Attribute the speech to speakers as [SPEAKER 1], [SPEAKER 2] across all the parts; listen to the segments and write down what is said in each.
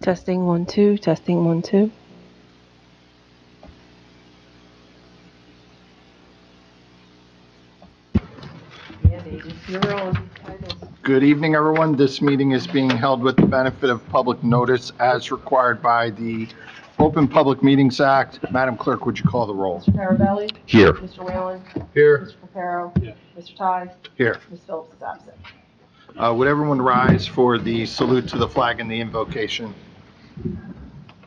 [SPEAKER 1] Testing 1 2, testing 1 2.
[SPEAKER 2] Good evening, everyone. This meeting is being held with the benefit of public notice as required by the Open Public Meetings Act. Madam Clerk, would you call the roll?
[SPEAKER 1] Mr. Carabelli?
[SPEAKER 2] Here.
[SPEAKER 1] Mr. Whalen?
[SPEAKER 2] Here.
[SPEAKER 1] Mr. Papero?
[SPEAKER 3] Yes.
[SPEAKER 1] Mr. Ty?
[SPEAKER 2] Here.
[SPEAKER 1] Ms. Phillips is absent.
[SPEAKER 2] Would everyone rise for the salute to the flag and the invocation?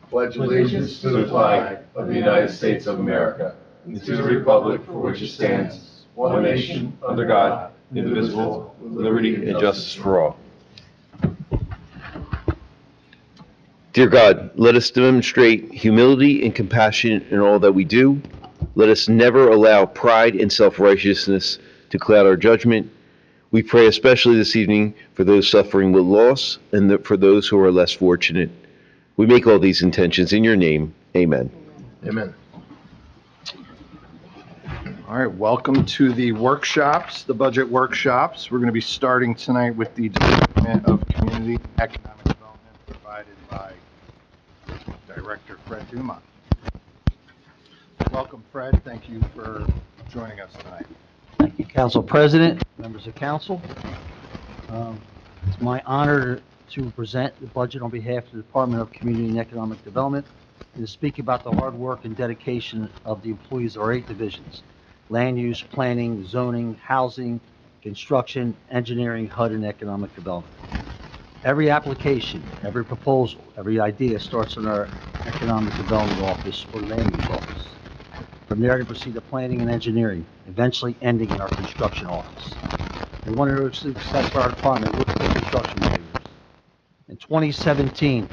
[SPEAKER 4] Pledge allegiance to the flag of the United States of America and to the republic for which it stands, one nation, under God, indivisible, with liberty and justice for all.
[SPEAKER 5] Dear God, let us demonstrate humility and compassion in all that we do. Let us never allow pride and self-righteousness to cloud our judgment. We pray especially this evening for those suffering with loss and for those who are less fortunate. We make all these intentions in your name. Amen.
[SPEAKER 2] Amen. All right, welcome to the workshops, the budget workshops. We're going to be starting tonight with the Department of Community and Economic Development provided by Director Fred Dumont. Welcome, Fred. Thank you for joining us tonight.
[SPEAKER 6] Thank you, Council President, members of council. It's my honor to present the budget on behalf of the Department of Community and Economic Development and to speak about the hard work and dedication of the employees of our 8 divisions: land use, planning, zoning, housing, construction, engineering, HUD, and economic development. Every application, every proposal, every idea starts in our economic development office or land use office. From there, to proceed to planning and engineering, eventually ending in our construction office. And one of the success for our department looks at construction failures. In 2017,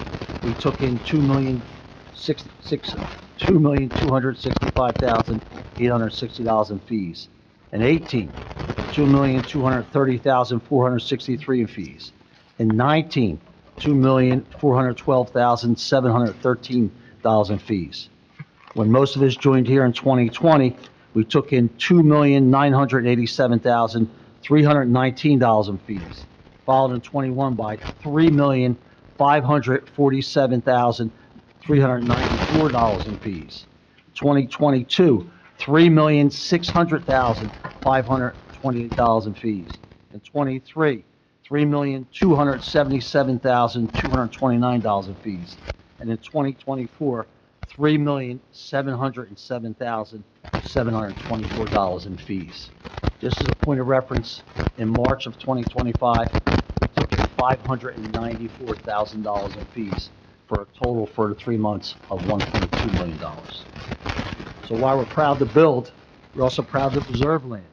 [SPEAKER 6] we took in $2,265,860 in fees. In 18, $2,230,463 in fees. In 19, $2,412,713 in fees. When most of us joined here in 2020, we took in $2,987,319 in fees, followed in 21 by $3,547,394 in fees. 2022, $3,600,528 in fees. In 23, $3,277,229 in fees. And in 2024, $3,707,724 in fees. Just as a point of reference, in March of 2025, we took in $594,000 in fees for a total for the 3 months of $1.2 million. So while we're proud to build, we're also proud to preserve land.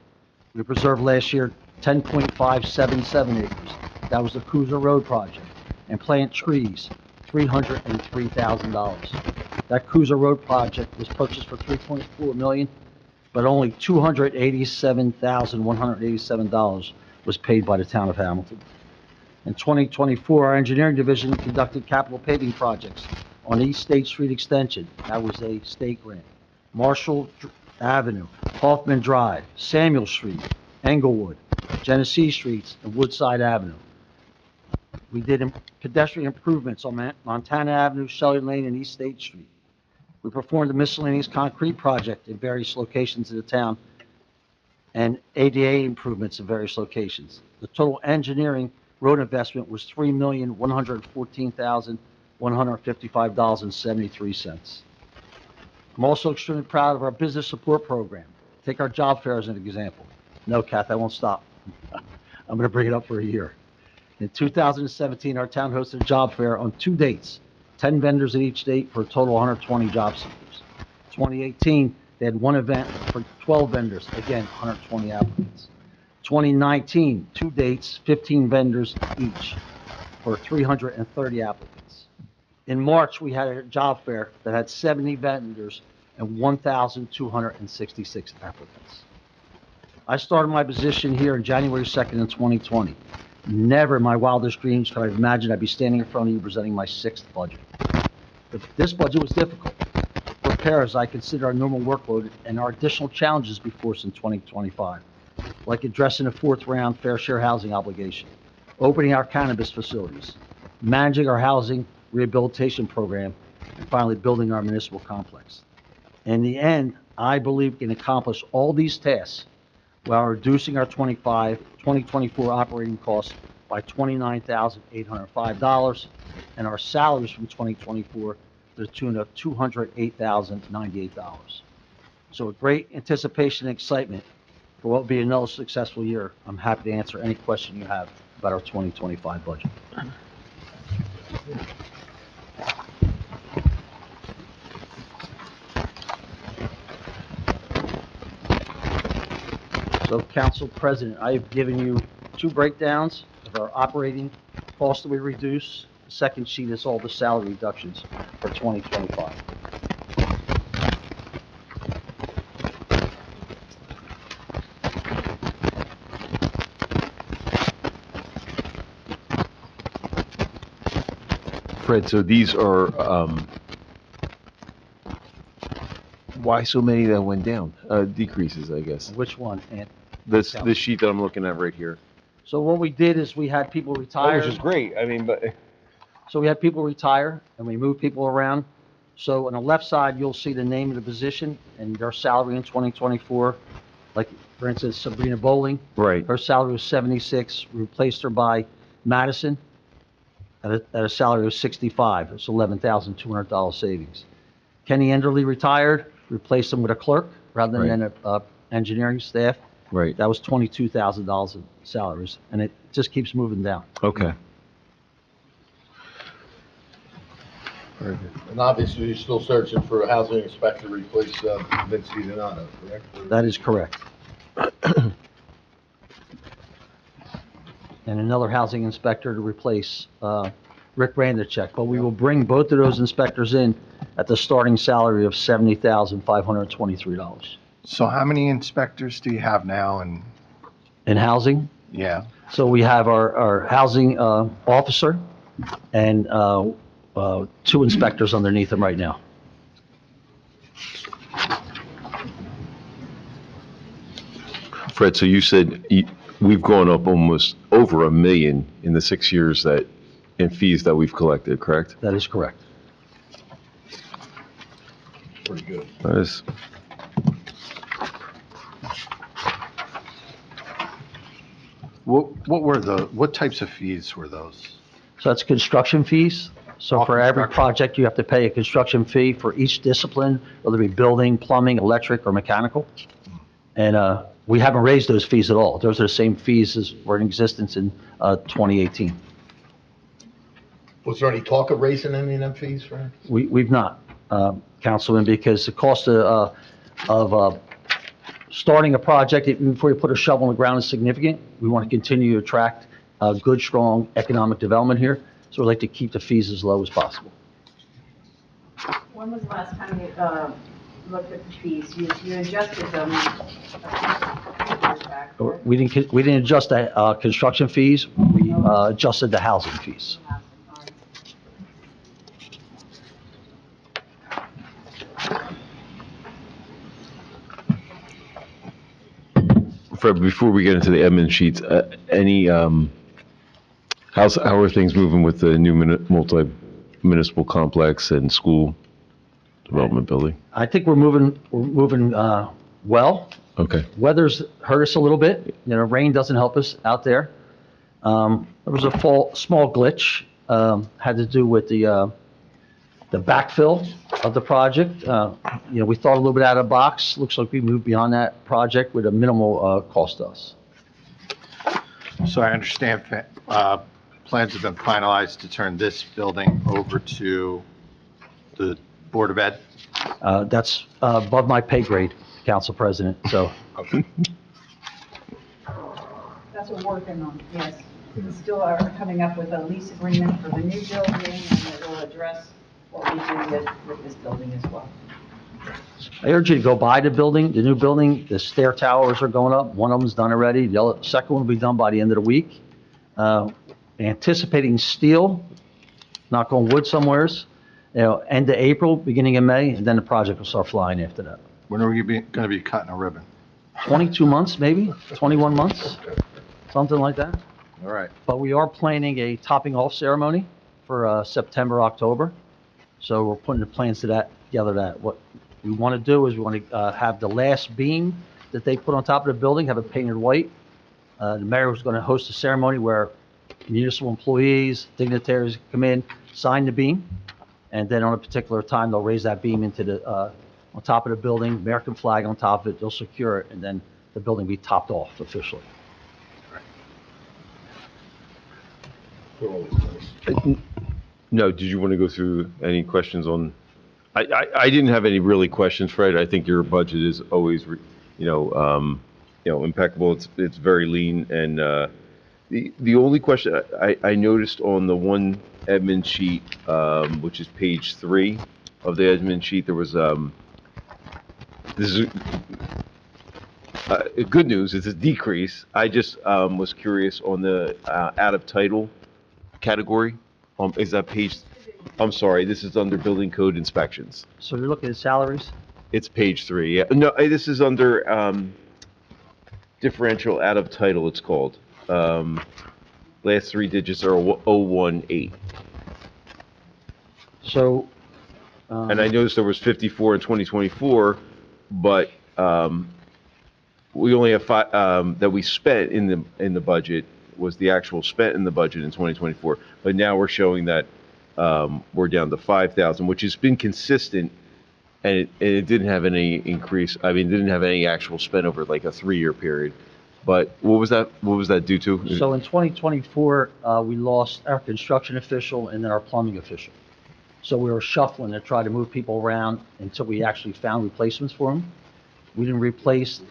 [SPEAKER 6] We preserved last year 10.577 acres. That was the Cruiser Road project. And plant trees, $303,000. That Cruiser Road project was purchased for $3.4 million, but only $287,187 was paid by the town of Hamilton. In 2024, our engineering division conducted capital paving projects on East State Street Extension. That was a state grant. Marshall Avenue, Hoffman Drive, Samuel Street, Englewood, Genesee Streets, and Woodside Avenue. We did pedestrian improvements on Montana Avenue, Shelley Lane, and East State Street. We performed a miscellaneous concrete project in various locations of the town and ADA improvements in various locations. The total engineering road investment was $3,114,155.73. I'm also extremely proud of our business support program. Take our job fair as an example. No, Kath, I won't stop. I'm going to bring it up for a year. In 2017, our town hosted a job fair on 2 dates, 10 vendors at each date for a total of 120 job seekers. 2018, they had 1 event for 12 vendors, again, 120 applicants. 2019, 2 dates, 15 vendors each for 330 applicants. In March, we had a job fair that had 70 vendors and 1,266 applicants. I started my position here on January 2nd in 2020. Never in my wildest dreams could I have imagined I'd be standing in front of you presenting my 6th budget. But this budget was difficult to prepare as I consider our normal workload and our additional challenges before us in 2025, like addressing the 4th round fair share housing obligation, opening our cannabis facilities, managing our housing rehabilitation program, and finally building our municipal complex. In the end, I believe we can accomplish all these tasks while reducing our 2024 operating costs by $29,805 and our salaries from 2024 to the tune of $208,098. So with great anticipation and excitement for what will be another successful year, I'm happy to answer any question you have about our 2025 budget. So, Council President, I have given you two breakdowns of our operating costs that we reduce. The second sheet is all the salary reductions for 2025.
[SPEAKER 5] Fred, so these are, why so many that went down? Decreases, I guess.
[SPEAKER 6] Which one? And
[SPEAKER 5] This sheet that I'm looking at right here.
[SPEAKER 6] so what we did is we had people retire.
[SPEAKER 5] Which is great, I mean, but,
[SPEAKER 6] So we had people retire and we moved people around. So on the left side, you'll see the name of the position and their salary in 2024. Like, for instance, Sabrina Bowling,
[SPEAKER 5] right,
[SPEAKER 6] her salary was 76, we replaced her by Madison at a salary of 65. It's $11,200 savings. Kenny Enderly retired, replaced him with a clerk rather than a engineering staff.
[SPEAKER 5] right,
[SPEAKER 6] That was $22,000 in salaries, and it just keeps moving down.
[SPEAKER 5] okay.
[SPEAKER 4] And obviously, you're still searching for a housing inspector to replace Vince DiDonato, correct?
[SPEAKER 6] That is correct. And another housing inspector to replace Rick Randachek. But we will bring both of those inspectors in at the starting salary of $70,523.
[SPEAKER 2] So how many inspectors do you have now? And,
[SPEAKER 6] In housing,
[SPEAKER 2] yeah,
[SPEAKER 6] so we have our housing officer and two inspectors underneath him right now.
[SPEAKER 5] Fred, so you said we've gone up almost over $1 million in the 6 years that, in fees that we've collected, correct?
[SPEAKER 6] That is correct.
[SPEAKER 4] Pretty good.
[SPEAKER 5] That is,
[SPEAKER 2] what types of fees were those?
[SPEAKER 6] So that's construction fees. So
[SPEAKER 2] All
[SPEAKER 6] for every
[SPEAKER 2] construction.
[SPEAKER 6] project, you have to pay a construction fee for each discipline, whether it be building, plumbing, electric, or mechanical. And we haven't raised those fees at all. Those are the same fees as were in existence in 2018.
[SPEAKER 4] Was there any talk of raising any of them fees, Frank?
[SPEAKER 6] We've not, Councilman, because the cost of starting a project, even before you put a shovel in the ground, is significant. We want to continue to attract good, strong economic development here, so we'd like to keep the fees as low as possible.
[SPEAKER 1] When was the last time you looked at the fees? You adjusted them a few years back, correct?
[SPEAKER 6] We didn't adjust the construction fees, we adjusted the housing fees.
[SPEAKER 5] Fred, before we get into the admin sheets, how are things moving with the new multi-municipal complex and school development building?
[SPEAKER 6] I think we're moving well.
[SPEAKER 5] Okay,
[SPEAKER 6] Weather's hurt us a little bit. You know, rain doesn't help us out there. There was a small glitch, had to do with the backfill of the project. We thought a little bit out of the box. Looks like we moved beyond that project with a minimal cost to us.
[SPEAKER 2] So I understand plans have been finalized to turn this building over to the Board of Ed.
[SPEAKER 6] That's above my pay grade, Council President, so.
[SPEAKER 3] That's what we're working on, yes. We still are coming up with a lease agreement for the new building, and it will address what we do with this building as well.
[SPEAKER 6] I urge you to go by the building, the new building. The stair towers are going up. One of them's done already. The second one will be done by the end of the week. Anticipating steel, knock on wood somewheres, end of April, beginning of May, and then the project will start flying after that.
[SPEAKER 2] When are we going to be cutting a ribbon?
[SPEAKER 6] 22 months, maybe, 21 months, something like that.
[SPEAKER 2] All right.
[SPEAKER 6] But we are planning a topping off ceremony for September, October. So we're putting the plans together that what we want to do is we want to have the last beam that they put on top of the building, have it painted white. The mayor was going to host a ceremony where municipal employees, dignitaries come in, sign the beam, and then on a particular time, they'll raise that beam into the, on top of the building, American flag on top of it, they'll secure it, and then the building will be topped off officially.
[SPEAKER 5] No, did you want to go through any questions on, I didn't have any really questions, Fred. I think your budget is always, impeccable. It's very lean, and the only question I noticed on the one admin sheet, which is page 3 of the admin sheet, there was this is good news. It's a decrease. I just was curious on the out of title category. Is that page? I'm sorry. This is under building code inspections.
[SPEAKER 6] So you're looking at salaries?
[SPEAKER 5] It's page 3. Yeah. No, this is under differential out of title. It's called. Last 3 digits are 018.
[SPEAKER 6] So.
[SPEAKER 5] And I noticed there was 54 in 2024, but we only have 5 that we spent in the budget was the actual spent in the budget in 2024. But now we're showing that we're down to 5,000, which has been consistent, and it didn't have any increase. I mean, it didn't have any actual spend over like a 3-year period. But what was that? What was that due to?
[SPEAKER 6] So in 2024, we lost our construction official and then our plumbing official. So we were shuffling to try to move people around until we actually found replacements for them. We didn't replace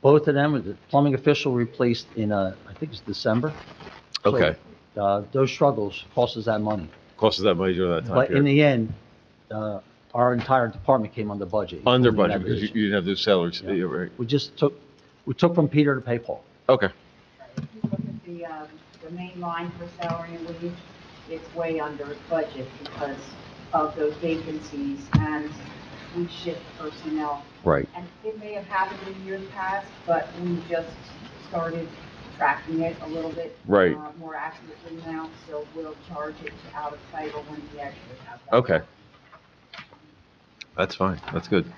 [SPEAKER 6] both of them. The plumbing official replaced in, I think it's December. So,
[SPEAKER 5] Okay.
[SPEAKER 6] those struggles cost us that money.
[SPEAKER 5] Cost us that money during that time
[SPEAKER 6] But in
[SPEAKER 5] period.
[SPEAKER 6] the end, our entire department came under budget.
[SPEAKER 5] Under
[SPEAKER 6] including
[SPEAKER 5] budget
[SPEAKER 6] that
[SPEAKER 5] because
[SPEAKER 6] division.
[SPEAKER 5] you didn't have those salaries.
[SPEAKER 6] Yeah.
[SPEAKER 5] Yeah, right.
[SPEAKER 6] We took from Peter to pay Paul.
[SPEAKER 5] Okay.
[SPEAKER 1] If you look at the main line for salary and wage, it's way under budget because of those vacancies and we shift personnel.
[SPEAKER 5] Right.
[SPEAKER 1] And it may have happened in years past, but we just started tracking it a little bit
[SPEAKER 5] Right.
[SPEAKER 1] more accurately now, so we'll charge it to out of title when we actually have that.
[SPEAKER 5] Okay. That's fine. That's good.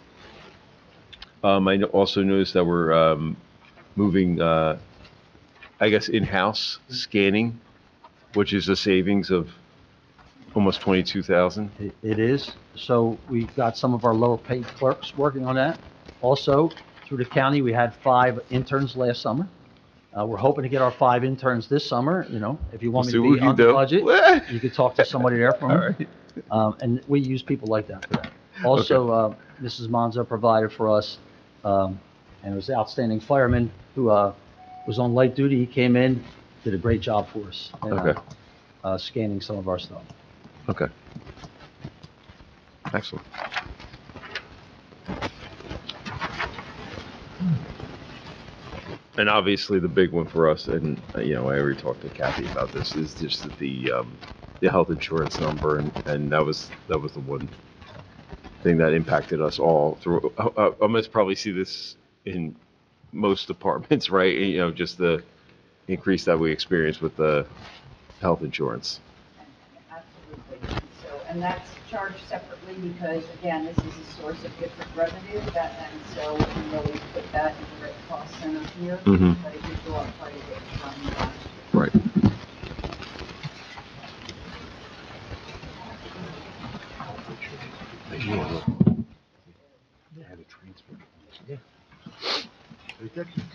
[SPEAKER 5] Also noticed that we're moving, I guess, in-house scanning, which is a savings of almost 22,000.
[SPEAKER 6] It is. So we got some of our lower paid clerks working on that. Also, through the county, we had 5 interns last summer. We're hoping to get our 5 interns this summer, if you want me
[SPEAKER 5] See
[SPEAKER 6] to
[SPEAKER 5] what
[SPEAKER 6] be
[SPEAKER 5] you
[SPEAKER 6] under
[SPEAKER 5] do.
[SPEAKER 6] budget, you could talk to somebody there for
[SPEAKER 5] All
[SPEAKER 6] them.
[SPEAKER 5] right.
[SPEAKER 6] And we use people like that for that. Also, Mrs. Monzo provided for us, and it was an outstanding fireman who was on light duty. He came in, did a great job for us. in,
[SPEAKER 5] Okay.
[SPEAKER 6] Scanning some of our stuff.
[SPEAKER 5] Okay. Excellent. And obviously, the big one for us, and, I already talked to Kathy about this, is just the health insurance number, and that was the one thing that impacted us all through. I must probably see this in most departments, right? Just the increase that we experienced with the health insurance.
[SPEAKER 1] Absolutely. And that's charged separately because, again, this is a source of different revenue and so we really put that in the right cost center here.
[SPEAKER 5] Mhm.
[SPEAKER 1] But it did go up quite a bit from last year.
[SPEAKER 5] Right.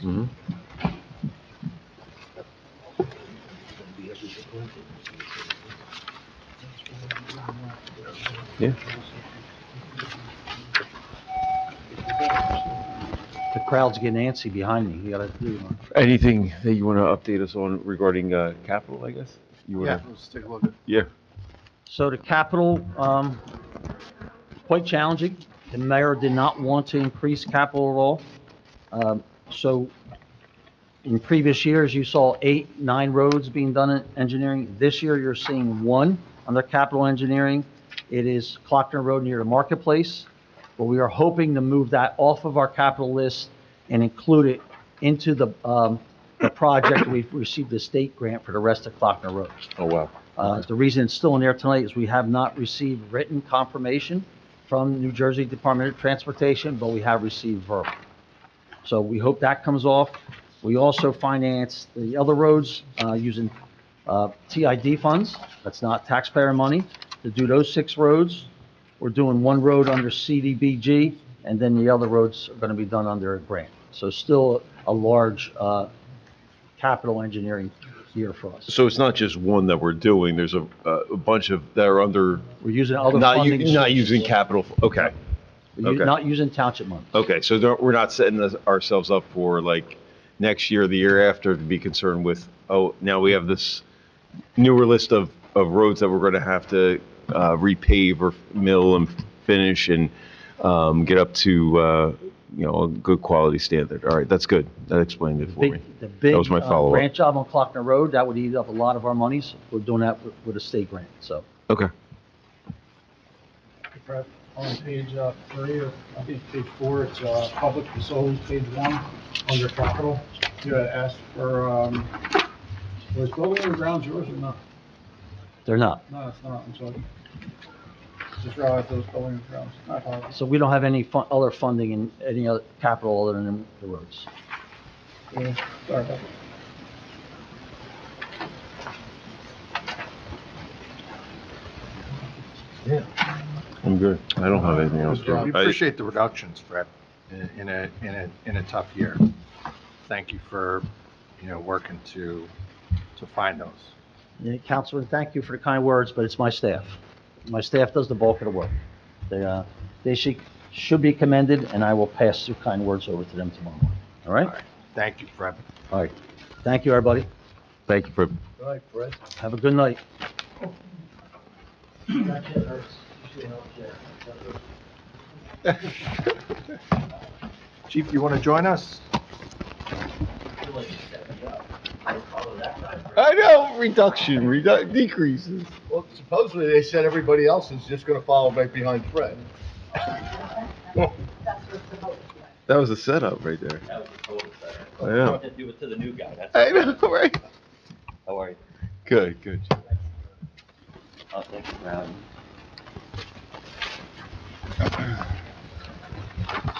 [SPEAKER 5] Mhm. Yeah.
[SPEAKER 6] The crowd's getting antsy behind me. You gotta do
[SPEAKER 5] Anything that you want to update us on regarding capital, I guess? You
[SPEAKER 2] Yeah,
[SPEAKER 5] wanna-
[SPEAKER 2] let's take a look at
[SPEAKER 5] Yeah.
[SPEAKER 6] So the capital, quite challenging. The mayor did not want to increase capital at all. So in previous years, you saw 8, 9 roads being done in engineering. This year, you're seeing 1 under capital engineering. It is Clockner Road near the marketplace. But we are hoping to move that off of our capital list and include it into the project. We've received a state grant for the rest of Clockner Road.
[SPEAKER 5] Oh, wow.
[SPEAKER 6] The reason it's still in there tonight is we have not received written confirmation from New Jersey Department of Transportation, but we have received verbal. So we hope that comes off. We also finance the other roads using TID funds. That's not taxpayer money. To do those 6 roads, we're doing one road under CDBG, and then the other roads are going to be done under a grant. So still a large capital engineering year for us.
[SPEAKER 5] So it's not just one that we're doing, there's a bunch of, that are under,
[SPEAKER 6] We're using other
[SPEAKER 5] not
[SPEAKER 6] funding.
[SPEAKER 5] not
[SPEAKER 6] sources.
[SPEAKER 5] using capital, okay. Okay.
[SPEAKER 6] Not using township money.
[SPEAKER 5] Okay, so we're not setting ourselves up for like next year, or the year after, to be concerned with, oh, now we have this newer list of roads that we're going to have to repave or mill and finish and get up to, a good quality standard. All right, that's good. That explained it for me.
[SPEAKER 6] The big
[SPEAKER 5] That was my follow-up.
[SPEAKER 6] grant job on Clockner Road, that would eat up a lot of our monies. We're doing that with a state grant, so.
[SPEAKER 5] Okay.
[SPEAKER 7] Brett, on page 3, or I think page 4, it's public facilities, page 1, under capital. You had asked for, was building and grounds yours or not?
[SPEAKER 6] They're not.
[SPEAKER 7] No, it's not, I'm sorry. Just realized those building and grounds. I apologize.
[SPEAKER 6] So we don't have any other funding in any other capital other than the roads.
[SPEAKER 7] Yeah, sorry about
[SPEAKER 5] I'm good. I don't have anything else.
[SPEAKER 2] We appreciate the reductions, Fred, in a tough year. Thank you for, working to find those.
[SPEAKER 6] Yeah, Councilman, thank you for the kind words, but it's my staff. My staff does the bulk of the work. They should be commended, and I will pass your kind words over to them tomorrow morning. All right?
[SPEAKER 2] All right. Thank you, Fred.
[SPEAKER 6] All right. Thank you, everybody.
[SPEAKER 5] Thank you for,
[SPEAKER 6] Have a good night.
[SPEAKER 2] Chief, you want to join us?
[SPEAKER 5] I know, decreases.
[SPEAKER 4] Well, supposedly they said everybody else is just gonna follow right behind Fred.
[SPEAKER 5] That was a setup right there.
[SPEAKER 8] That was a total setup.
[SPEAKER 5] I know.
[SPEAKER 8] To do it to the new guy, that's.
[SPEAKER 5] I know, right?
[SPEAKER 8] How are you?
[SPEAKER 5] Good, good.
[SPEAKER 8] Oh, thank you for having me.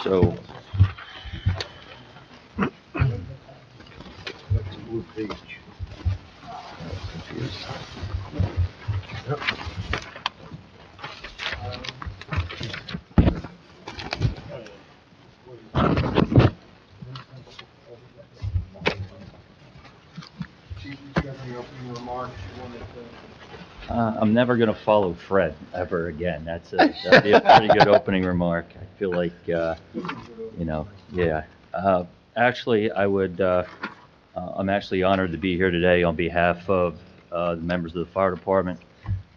[SPEAKER 8] So,
[SPEAKER 2] Chief, do you have any opening remarks you wanted to?
[SPEAKER 8] I'm never gonna follow Fred ever again. That'd be a pretty good opening remark. I feel like, yeah. Actually, I'm actually honored to be here today on behalf of the members of the fire department,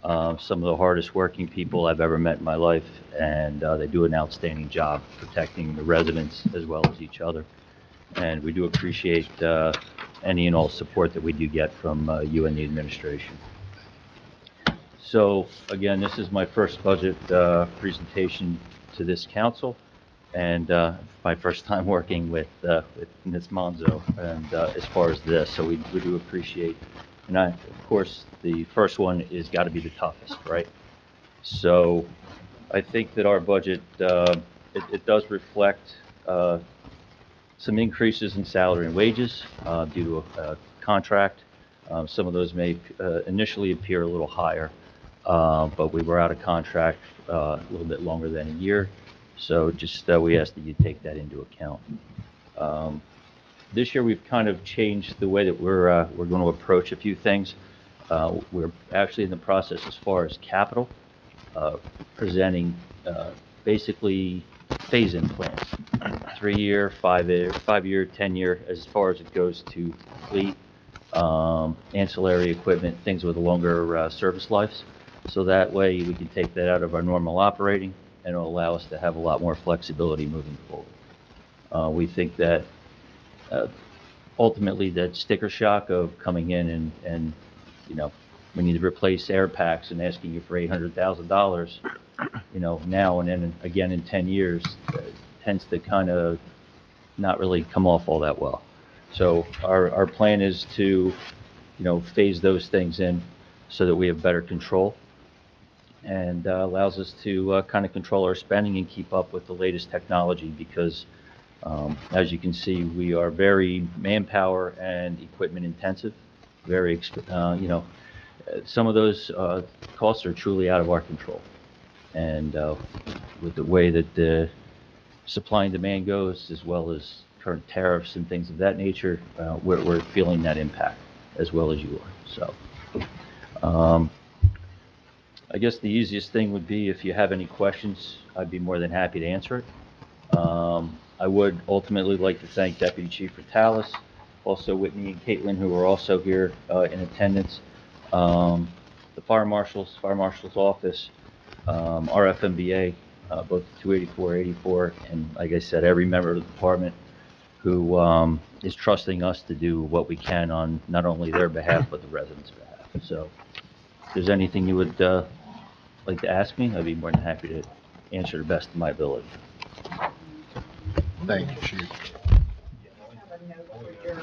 [SPEAKER 8] some of the hardest working people I've ever met in my life, and they do an outstanding job protecting the residents as well as each other. And we do appreciate any and all support that we do get from you and the administration. So, again, this is my first budget presentation to this council, and my first time working with Ms. Monzo, and as far as this, so we do appreciate, and of course, the first one is got to be the toughest, right? So, I think that our budget, it does reflect some increases in salary and wages due to a contract. Some of those may initially appear a little higher, but we were out of contract a little bit longer than a year. So just we ask that you take that into account. This year we've kind of changed the way that we're going to approach a few things. We're actually in the process as far as capital, presenting basically phase-in plans. 3-year, 5-year, 10-year, as far as it goes to fleet, ancillary equipment, things with longer service lives. So that way we can take that out of our normal operating, and it'll allow us to have a lot more flexibility moving forward. We think that ultimately that sticker shock of coming in and we need to replace air packs and asking you for $800,000, now and then again in 10 years, tends to kind of not really come off all that well. So our plan is to, phase those things in. so that we have better control, and allows us to kind of control our spending and keep up with the latest technology, because as you can see, we are very manpower and equipment intensive, some of those costs are truly out of our control. And with the way that the supply and demand goes, as well as current tariffs and things of that nature, we're feeling that impact as well as you are. So I guess the easiest thing would be, if you have any questions, I'd be more than happy to answer it. I would ultimately like to thank Deputy Chief Retalis, also Whitney and Caitlin, who are also here in attendance, the Fire Marshal's office, RFMBA, both 284, 84, and like I said, every member of the department who is trusting us to do what we can on not only their behalf, but the residents' behalf. So if there's anything you would like to ask me, I'd be more than happy to answer the best of my ability.
[SPEAKER 2] Thank you, Chief.
[SPEAKER 1] Have a note for your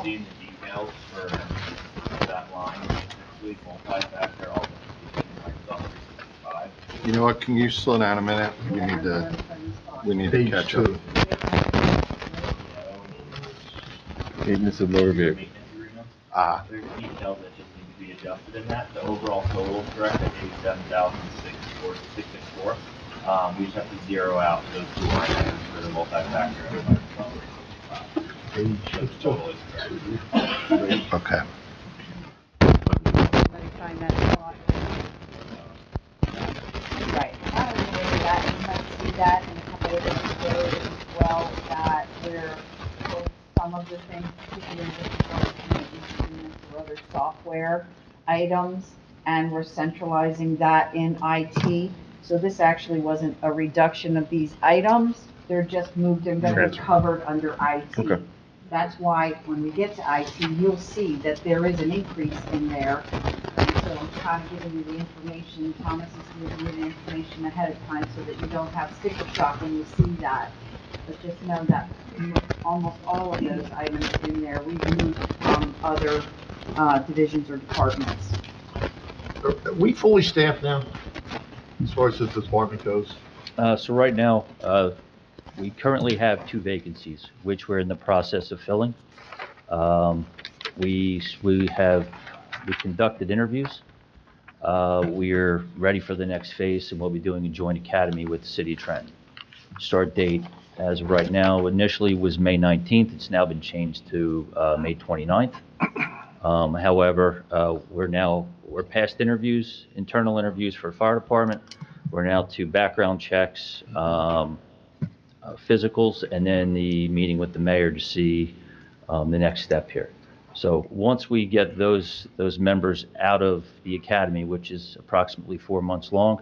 [SPEAKER 9] Seeing the details for that line, include multi-factor, all the Microsoft 365.
[SPEAKER 2] You know what, can you slow down a minute? We need to catch up.
[SPEAKER 5] Maintenance of motor vehicle.
[SPEAKER 9] Maintenance agreements.
[SPEAKER 2] There's
[SPEAKER 9] Details that just need to be adjusted in that. The overall total is correct at $87,664. We just have to zero out those two line items for the multi-factor and Microsoft 365. The total is correct.
[SPEAKER 2] Okay.
[SPEAKER 1] Let me find that spot. Right. I don't know whether that, you might see that in a couple of different areas as well, that we're pulling some of the things, particularly with instruments or other software items, and we're centralizing that in IT. So this actually wasn't a reduction of these items, they're just moved, they're going to be covered under IT.
[SPEAKER 5] Okay.
[SPEAKER 1] That's why when we get to IT, you'll see that there is an increase in there. And so I'm kind of giving you the information, Thomas is giving you the information ahead of time so that you don't have sticker shock when you see that. But just know that almost all of those items in there, we've moved from other divisions or departments.
[SPEAKER 10] Are we fully staffed now, as far as the department goes?
[SPEAKER 8] So right now, we currently have 2 vacancies, which we're in the process of filling. We conducted interviews. We're ready for the next phase, and we'll be doing a joint academy with the City of Trenton. Start date, as of right now, initially was May 19th. It's now been changed to May 29th. However, we're past interviews, internal interviews for fire department. We're now to background checks, physicals, and then the meeting with the mayor to see the next step here. So once we get those members out of the academy, which is approximately 4 months long,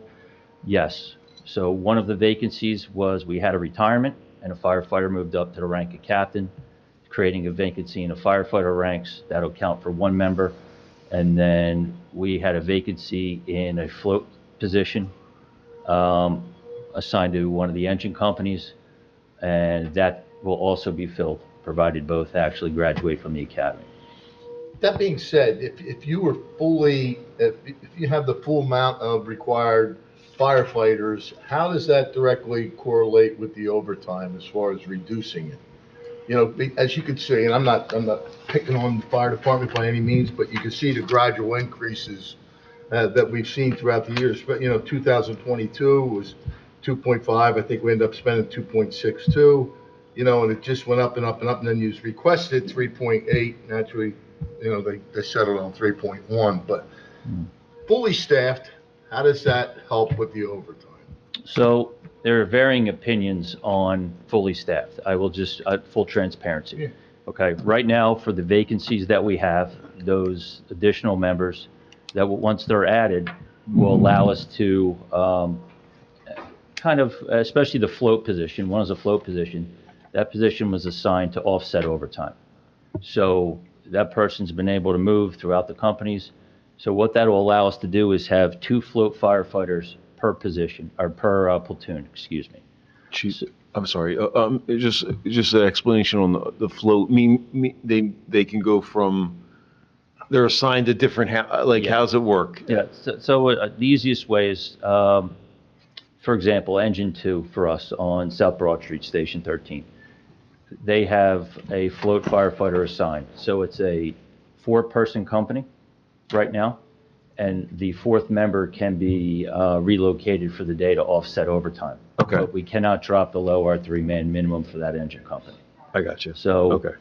[SPEAKER 8] yes. So one of the vacancies was we had a retirement and a firefighter moved up to the rank of captain, creating a vacancy in the firefighter ranks. That'll count for 1 member. And then we had a vacancy in a float position assigned to one of the engine companies, and that will also be filled, provided both actually graduate from the academy.
[SPEAKER 10] That being said, if you were fully, if you have the full amount of required firefighters, how does that directly correlate with the overtime as far as reducing it? You know, as you can see, and I'm not picking on the fire department by any means, but you can see the gradual increases that we've seen throughout the years. But, 2022 was 2.5. I think we ended up spending 2.62, and it just went up and up and up. And then you requested 3.8. Naturally, they settled on 3.1. But fully staffed, how does that help with the overtime?
[SPEAKER 8] So there are varying opinions on fully staffed. I will just, full transparency.
[SPEAKER 10] Yeah.
[SPEAKER 8] Okay, right now, for the vacancies that we have, those additional members, that once they're added, will allow us to especially the float position. One is a float position. That position was assigned to offset overtime. So that person's been able to move throughout the companies. So what that will allow us to do is have 2 float firefighters per position, or per platoon, excuse me.
[SPEAKER 2] Chief,
[SPEAKER 5] I'm sorry, just an explanation on the float. They can go from, they're assigned to different, like,
[SPEAKER 8] Yeah.
[SPEAKER 5] how's it work?
[SPEAKER 8] Yeah, the easiest way is, for example, Engine 2 for us on South Broad Street, Station 13. They have a float firefighter assigned, so it's a 4-person company right now, and the 4th member can be relocated for the day to offset overtime.
[SPEAKER 5] Okay.
[SPEAKER 8] But we cannot drop below our 3-man minimum for that engine company.
[SPEAKER 5] I got you.
[SPEAKER 8] So,
[SPEAKER 5] Okay.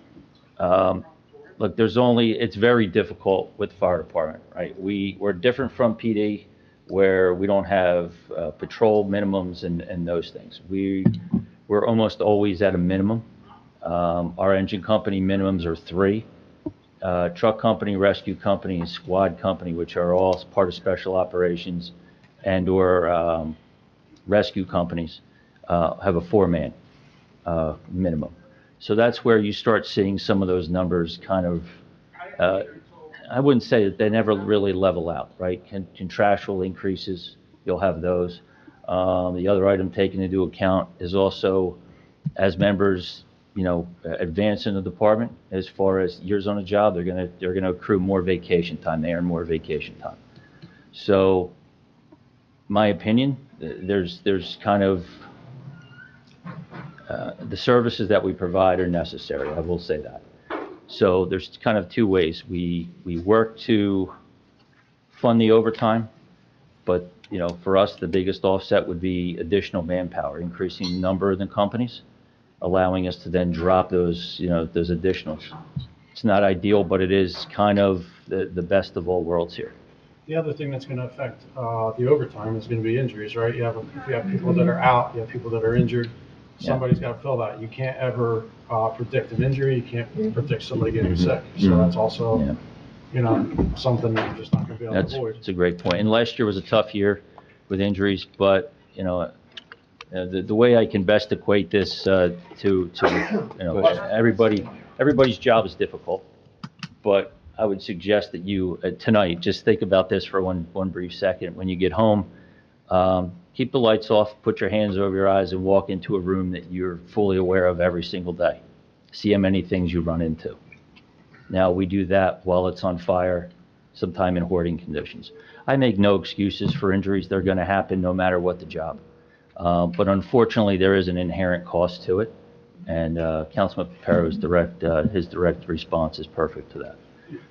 [SPEAKER 8] look, it's very difficult with the fire department, right? We're different from PD, where we don't have patrol minimums and those things. We're almost always at a minimum. Our engine company minimums are 3. Truck company, rescue company, and squad company, which are all part of special operations, and/or rescue companies, have a 4-man minimum. So that's where you start seeing some of those numbers kind of, I wouldn't say that they never really level out, right? Contractual increases, you'll have those. The other item taken into account is also, as members, advance in the department, as far as years on a job, they're gonna accrue more vacation time. They earn more vacation time. So, my opinion, there's kind of, the services that we provide are necessary, I will say that. So there's kind of 2 ways. We work to fund the overtime, but, for us, the biggest offset would be additional manpower, increasing the number of the companies, allowing us to then drop those additionals. It's not ideal, but it is kind of the best of all worlds here.
[SPEAKER 7] The other thing that's going to affect the overtime is going to be injuries, right? If you have people that are out, you have people that are injured, somebody's got to fill that. You can't ever predict an injury. You can't predict somebody getting sick. So that's also, something that you're just not going to be able to avoid.
[SPEAKER 8] That's a great point. And last year was a tough year with injuries, but, the way I can best equate this to everybody's job is difficult, but I would suggest that you, tonight, just think about this for one brief second. When you get home, keep the lights off, put your hands over your eyes, and walk into a room that you're fully aware of every single day. See how many things you run into. Now, we do that while it's on fire, sometime in hoarding conditions. I make no excuses for injuries. They're going to happen no matter what the job. But unfortunately, there is an inherent cost to it, and Councilman Paparo's direct response is perfect to that.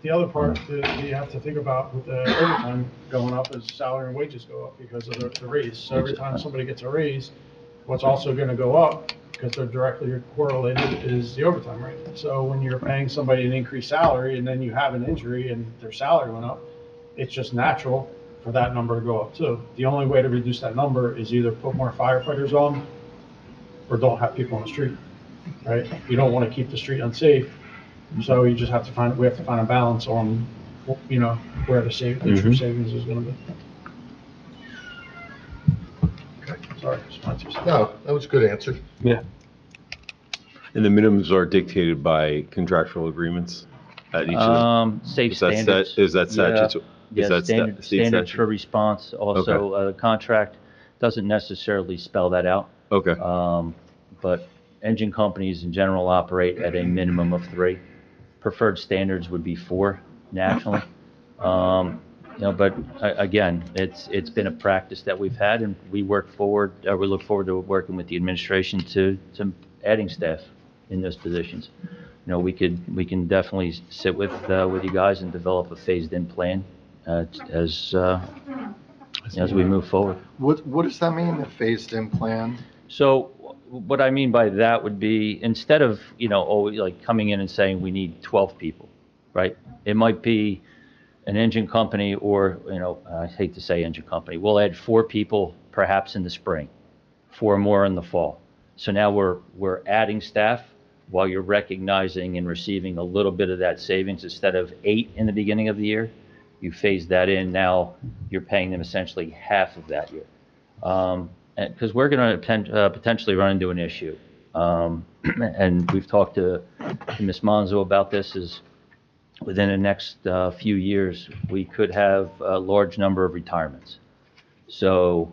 [SPEAKER 7] The other part that you have to think about with the overtime going up is salary and wages go up because of the raise. So every time somebody gets a raise, what's also going to go up, because they're directly correlated, is the overtime rate. So when you're paying somebody an increased salary and then you have an injury and their salary went up, it's just natural for that number to go up too. The only way to reduce that number is either put more firefighters on or don't have people on the street, right? You don't want to keep the street unsafe. So you just have to we have to find a balance on, where the true savings is going to be. Sorry, just wanted to say.
[SPEAKER 10] No, that was a good answer.
[SPEAKER 5] Yeah. And the minimums are dictated by contractual agreements at each of the...
[SPEAKER 8] Safe standards.
[SPEAKER 5] Is that statute?
[SPEAKER 8] Yeah,
[SPEAKER 5] Is that
[SPEAKER 8] standards
[SPEAKER 5] state
[SPEAKER 8] for
[SPEAKER 5] statute?
[SPEAKER 8] response. Also, the contract doesn't necessarily spell that out.
[SPEAKER 5] Okay.
[SPEAKER 8] But engine companies in general operate at a minimum of 3. Preferred standards would be 4 nationally. But again, it's been a practice that we've had, and we look forward to working with the administration to adding staff in those positions. We can definitely sit with you guys and develop a phased-in plan as we move forward.
[SPEAKER 2] What does that mean, a phased-in plan?
[SPEAKER 8] So what I mean by that would be, instead of, always like coming in and saying we need 12 people, right? It might be an engine company, or, I hate to say engine company, we'll add 4 people perhaps in the spring, 4 more in the fall. So now we're adding staff while you're recognizing and receiving a little bit of that savings. Instead of 8 in the beginning of the year, you phase that in. Now you're paying them essentially half of that year. Because we're going to potentially run into an issue. And we've talked to Ms. Monzo about this, is within the next few years, we could have a large number of retirements. So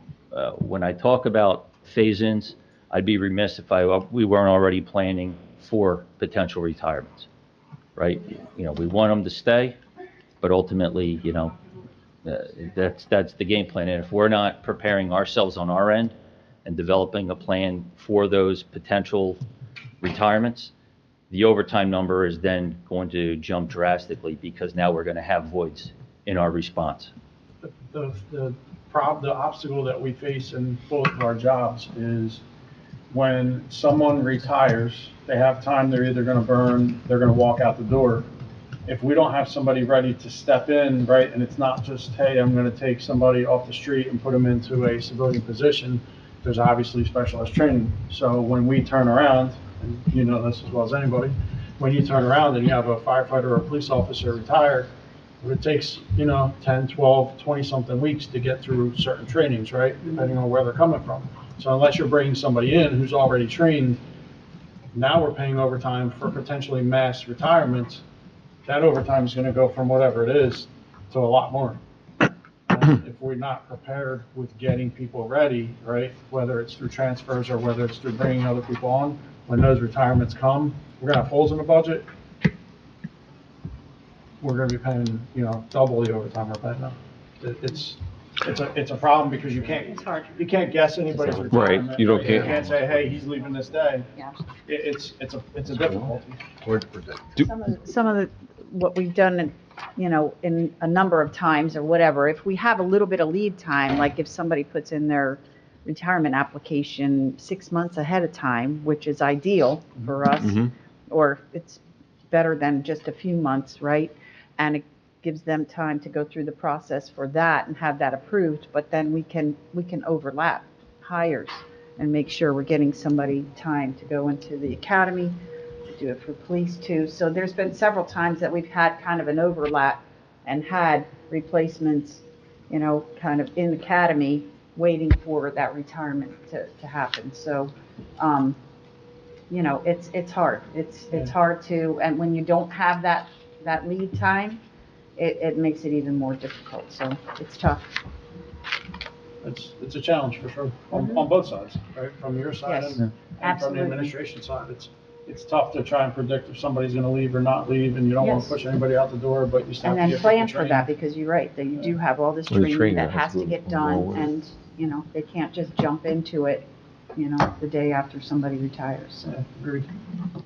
[SPEAKER 8] when I talk about phase-ins, I'd be remiss if we weren't already planning for potential retirements, right? You know, we want them to stay, but ultimately, you know, that's the game plan. And if we're not preparing ourselves on our end and developing a plan for those potential retirements, the overtime number is then going to jump drastically because now we're going to have voids in our response.
[SPEAKER 7] The obstacle that we face in both of our jobs is when someone retires, they have time they're either going to burn, they're going to walk out the door. If we don't have somebody ready to step in, right, and it's not just, hey, I'm going to take somebody off the street and put them into a civilian position, there's obviously specialized training. So when we turn around, and you know this as well as anybody, when you turn around and you have a firefighter or a police officer retire, it takes, you know, 10, 12, 20-something weeks to get through certain trainings, right, depending on where they're coming from. So unless you're bringing somebody in who's already trained, now we're paying overtime for potentially mass retirements. That overtime is going to go from whatever it is to a lot more. And if we're not prepared with getting people ready, right, whether it's through transfers or whether it's through bringing other people on, when those retirements come, we're going to have holes in the budget. We're going to be paying, you know, double the overtime we're paying now. It's a problem because you can't guess anybody's retirement.
[SPEAKER 5] Right, you don't-
[SPEAKER 7] You can't say, hey, he's leaving this day.
[SPEAKER 1] Yeah.
[SPEAKER 7] It's a difficulty.
[SPEAKER 10] Hard to predict.
[SPEAKER 1] Some of the, what we've done, you know, in a number of times or whatever, if we have a little bit of lead time, like if somebody puts in their retirement application 6 months ahead of time, which is ideal for us, or it's better than just a few months, right? And it gives them time to go through the process for that and have that approved, but then we can overlap hires and make sure we're getting somebody time to go into the academy, to do it for police too. So there's been several times that we've had kind of an overlap and had replacements, you know, kind of in academy waiting for that retirement to happen. So, you know, it's hard. It's hard to, and when you don't have that lead time, it makes it even more difficult. So it's tough.
[SPEAKER 7] It's a challenge for sure on both sides, right? From your side
[SPEAKER 1] Yes,
[SPEAKER 7] and from the
[SPEAKER 1] absolutely.
[SPEAKER 7] administration side. It's tough to try and predict if somebody's going to leave or not leave, and you don't want
[SPEAKER 1] Yes.
[SPEAKER 7] to push anybody out the door, but you still
[SPEAKER 1] And
[SPEAKER 7] have to
[SPEAKER 1] then
[SPEAKER 7] get
[SPEAKER 1] plan
[SPEAKER 7] people
[SPEAKER 1] for that,
[SPEAKER 7] trained.
[SPEAKER 1] because you're right, that you do have all this
[SPEAKER 5] Well, the
[SPEAKER 1] training
[SPEAKER 5] training
[SPEAKER 1] that
[SPEAKER 5] has
[SPEAKER 1] has to
[SPEAKER 5] to
[SPEAKER 1] get
[SPEAKER 5] go
[SPEAKER 1] done,
[SPEAKER 5] along with it.
[SPEAKER 1] and, you know, they can't just jump into it, you know, the day after somebody retires, so.
[SPEAKER 7] Yeah, agreed.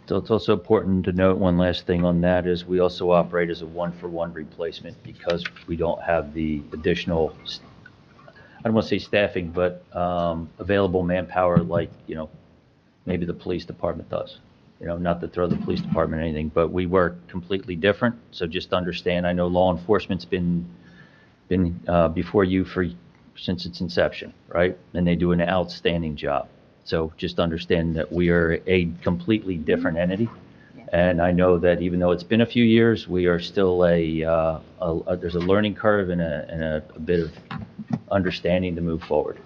[SPEAKER 8] So it's also important to note, one last thing on that is we also operate as a one-for-one replacement because we don't have the additional, I don't want to say staffing, but available manpower like, you know, maybe the police department does. You know, not to throw the police department or anything, but we work completely different. So just understand, I know law enforcement's been before you since its inception, right? And they do an outstanding job. So just understand that we are a completely different entity. And I know that even though it's been a few years, we are still there's a learning curve and a bit of understanding to move forward.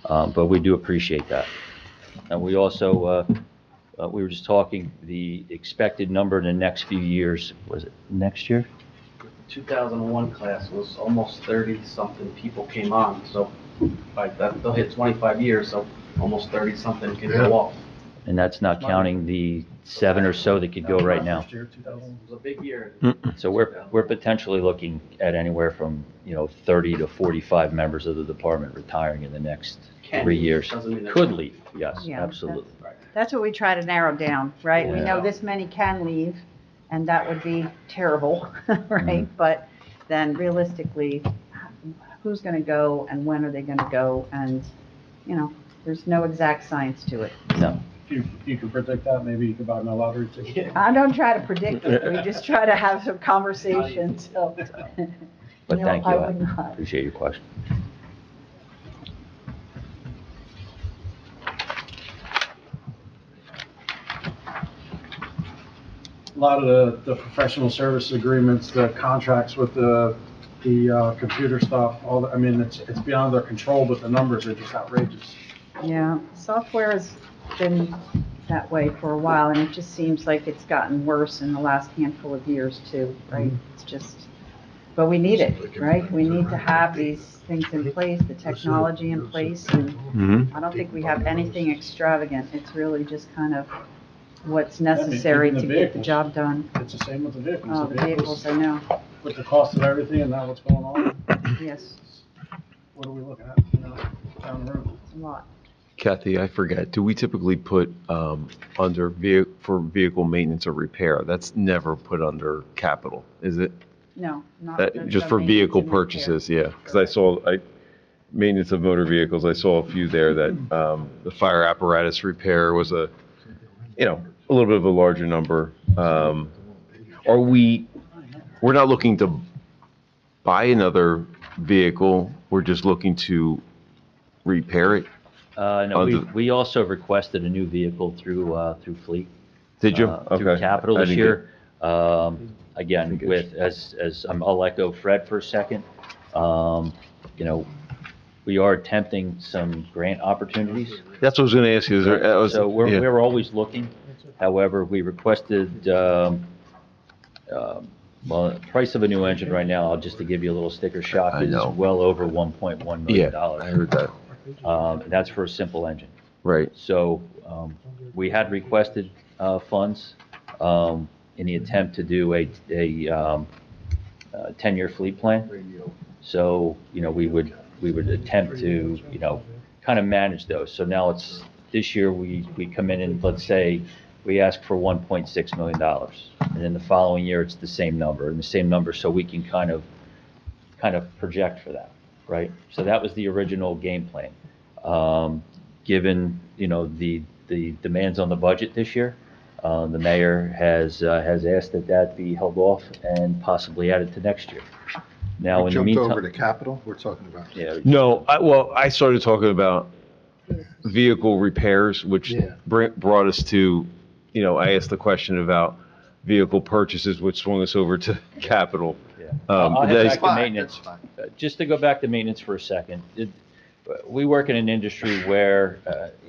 [SPEAKER 8] But we do appreciate that. And we also, we were just talking, the expected number in the next few years, was it next year?
[SPEAKER 11] 2001 class was almost 30-something people came on, so by that, they'll hit 25 years, so almost 30-something can go off.
[SPEAKER 8] And that's not counting the 7 or so that could go right now.
[SPEAKER 7] First year, 2000.
[SPEAKER 11] It was a big year.
[SPEAKER 8] So we're potentially looking at anywhere from, you know, 30 to 45 members of the department retiring in the next
[SPEAKER 11] Can
[SPEAKER 8] 3
[SPEAKER 11] leave,
[SPEAKER 8] years.
[SPEAKER 11] doesn't mean they
[SPEAKER 8] Could
[SPEAKER 11] can.
[SPEAKER 8] leave, yes,
[SPEAKER 1] Yeah,
[SPEAKER 8] absolutely.
[SPEAKER 1] That's what we try to narrow down, right? We know
[SPEAKER 8] Yeah.
[SPEAKER 1] this many can leave, and that would be terrible, right? But then realistically, who's going to go and when are they going to go? And, you know, there's no exact science to it.
[SPEAKER 8] No.
[SPEAKER 7] If you could predict that, maybe you could buy my lottery ticket.
[SPEAKER 1] I don't try to predict it, we just try to have some conversations, so.
[SPEAKER 8] But
[SPEAKER 1] No,
[SPEAKER 8] thank you,
[SPEAKER 1] I would
[SPEAKER 8] I
[SPEAKER 1] not.
[SPEAKER 8] appreciate your question.
[SPEAKER 7] A lot of the professional service agreements, the contracts with the computer stuff, I mean, it's beyond their control, but the numbers are just outrageous.
[SPEAKER 1] Yeah, software has been that way for a while, and it just seems like it's gotten worse in the last handful of years too, right? It's just,
[SPEAKER 3] But we need it, right? We need to have these things in place, the technology in place, and
[SPEAKER 5] Mhm.
[SPEAKER 3] I don't think we have anything extravagant. It's really just kind of what's necessary
[SPEAKER 7] even
[SPEAKER 3] to
[SPEAKER 7] the
[SPEAKER 3] get the
[SPEAKER 7] vehicles.
[SPEAKER 3] job done.
[SPEAKER 7] It's the same with the vehicles.
[SPEAKER 3] Oh, the vehicles, I know,
[SPEAKER 7] With the cost of everything and now what's going on,
[SPEAKER 3] yes,
[SPEAKER 7] what are we looking at, down the road?
[SPEAKER 3] it's a lot.
[SPEAKER 5] Kathy, I forget, do we typically put under for vehicle maintenance or repair? That's never put under capital, is it?
[SPEAKER 3] No, not.
[SPEAKER 5] Just
[SPEAKER 3] no
[SPEAKER 5] for
[SPEAKER 3] maintenance
[SPEAKER 5] vehicle
[SPEAKER 3] and repair.
[SPEAKER 5] purchases, yeah, because maintenance of motor vehicles, I saw a few there that the fire apparatus repair was a little bit of a larger number. We're not looking to buy another vehicle, we're just looking to repair it?
[SPEAKER 8] No, we also requested a new vehicle through Fleet.
[SPEAKER 5] Did you?
[SPEAKER 8] Through
[SPEAKER 5] Okay.
[SPEAKER 8] Capital
[SPEAKER 5] I
[SPEAKER 8] this
[SPEAKER 5] didn't
[SPEAKER 8] year. Again, I'll echo Fred for a second. We are attempting some grant opportunities.
[SPEAKER 5] That's what I was gonna ask you,
[SPEAKER 8] So we're always looking. However, we requested, well, the price of a new engine right now, just to give you a little sticker shock,
[SPEAKER 5] I
[SPEAKER 8] is
[SPEAKER 5] know.
[SPEAKER 8] well over $1.1
[SPEAKER 5] Yeah,
[SPEAKER 8] million.
[SPEAKER 5] I heard that,
[SPEAKER 8] That's for a simple engine.
[SPEAKER 5] right.
[SPEAKER 8] So, we had requested, funds, in the attempt to do a 10-year fleet plan. So, we would attempt to, kind of manage those. So now this year, we come in and, let's say, we ask for $1.6 million. And then the following year, it's the same number, so we can kind of project for that, right? So that was the original game plan. Given, the demands on the budget this year, the mayor has asked that be held off and possibly added to next year. Now, in the
[SPEAKER 2] Jumped over
[SPEAKER 8] meantime,
[SPEAKER 2] to capital, we're talking about.
[SPEAKER 8] yeah,
[SPEAKER 5] No, I started talking about vehicle repairs, which
[SPEAKER 10] Yeah.
[SPEAKER 5] brought us to, I asked the question about vehicle purchases, which swung us over to capital.
[SPEAKER 8] yeah.
[SPEAKER 5] Um,
[SPEAKER 8] I'll head
[SPEAKER 5] that's
[SPEAKER 8] back to maintenance. Just to go back to maintenance for a second, we work in an industry where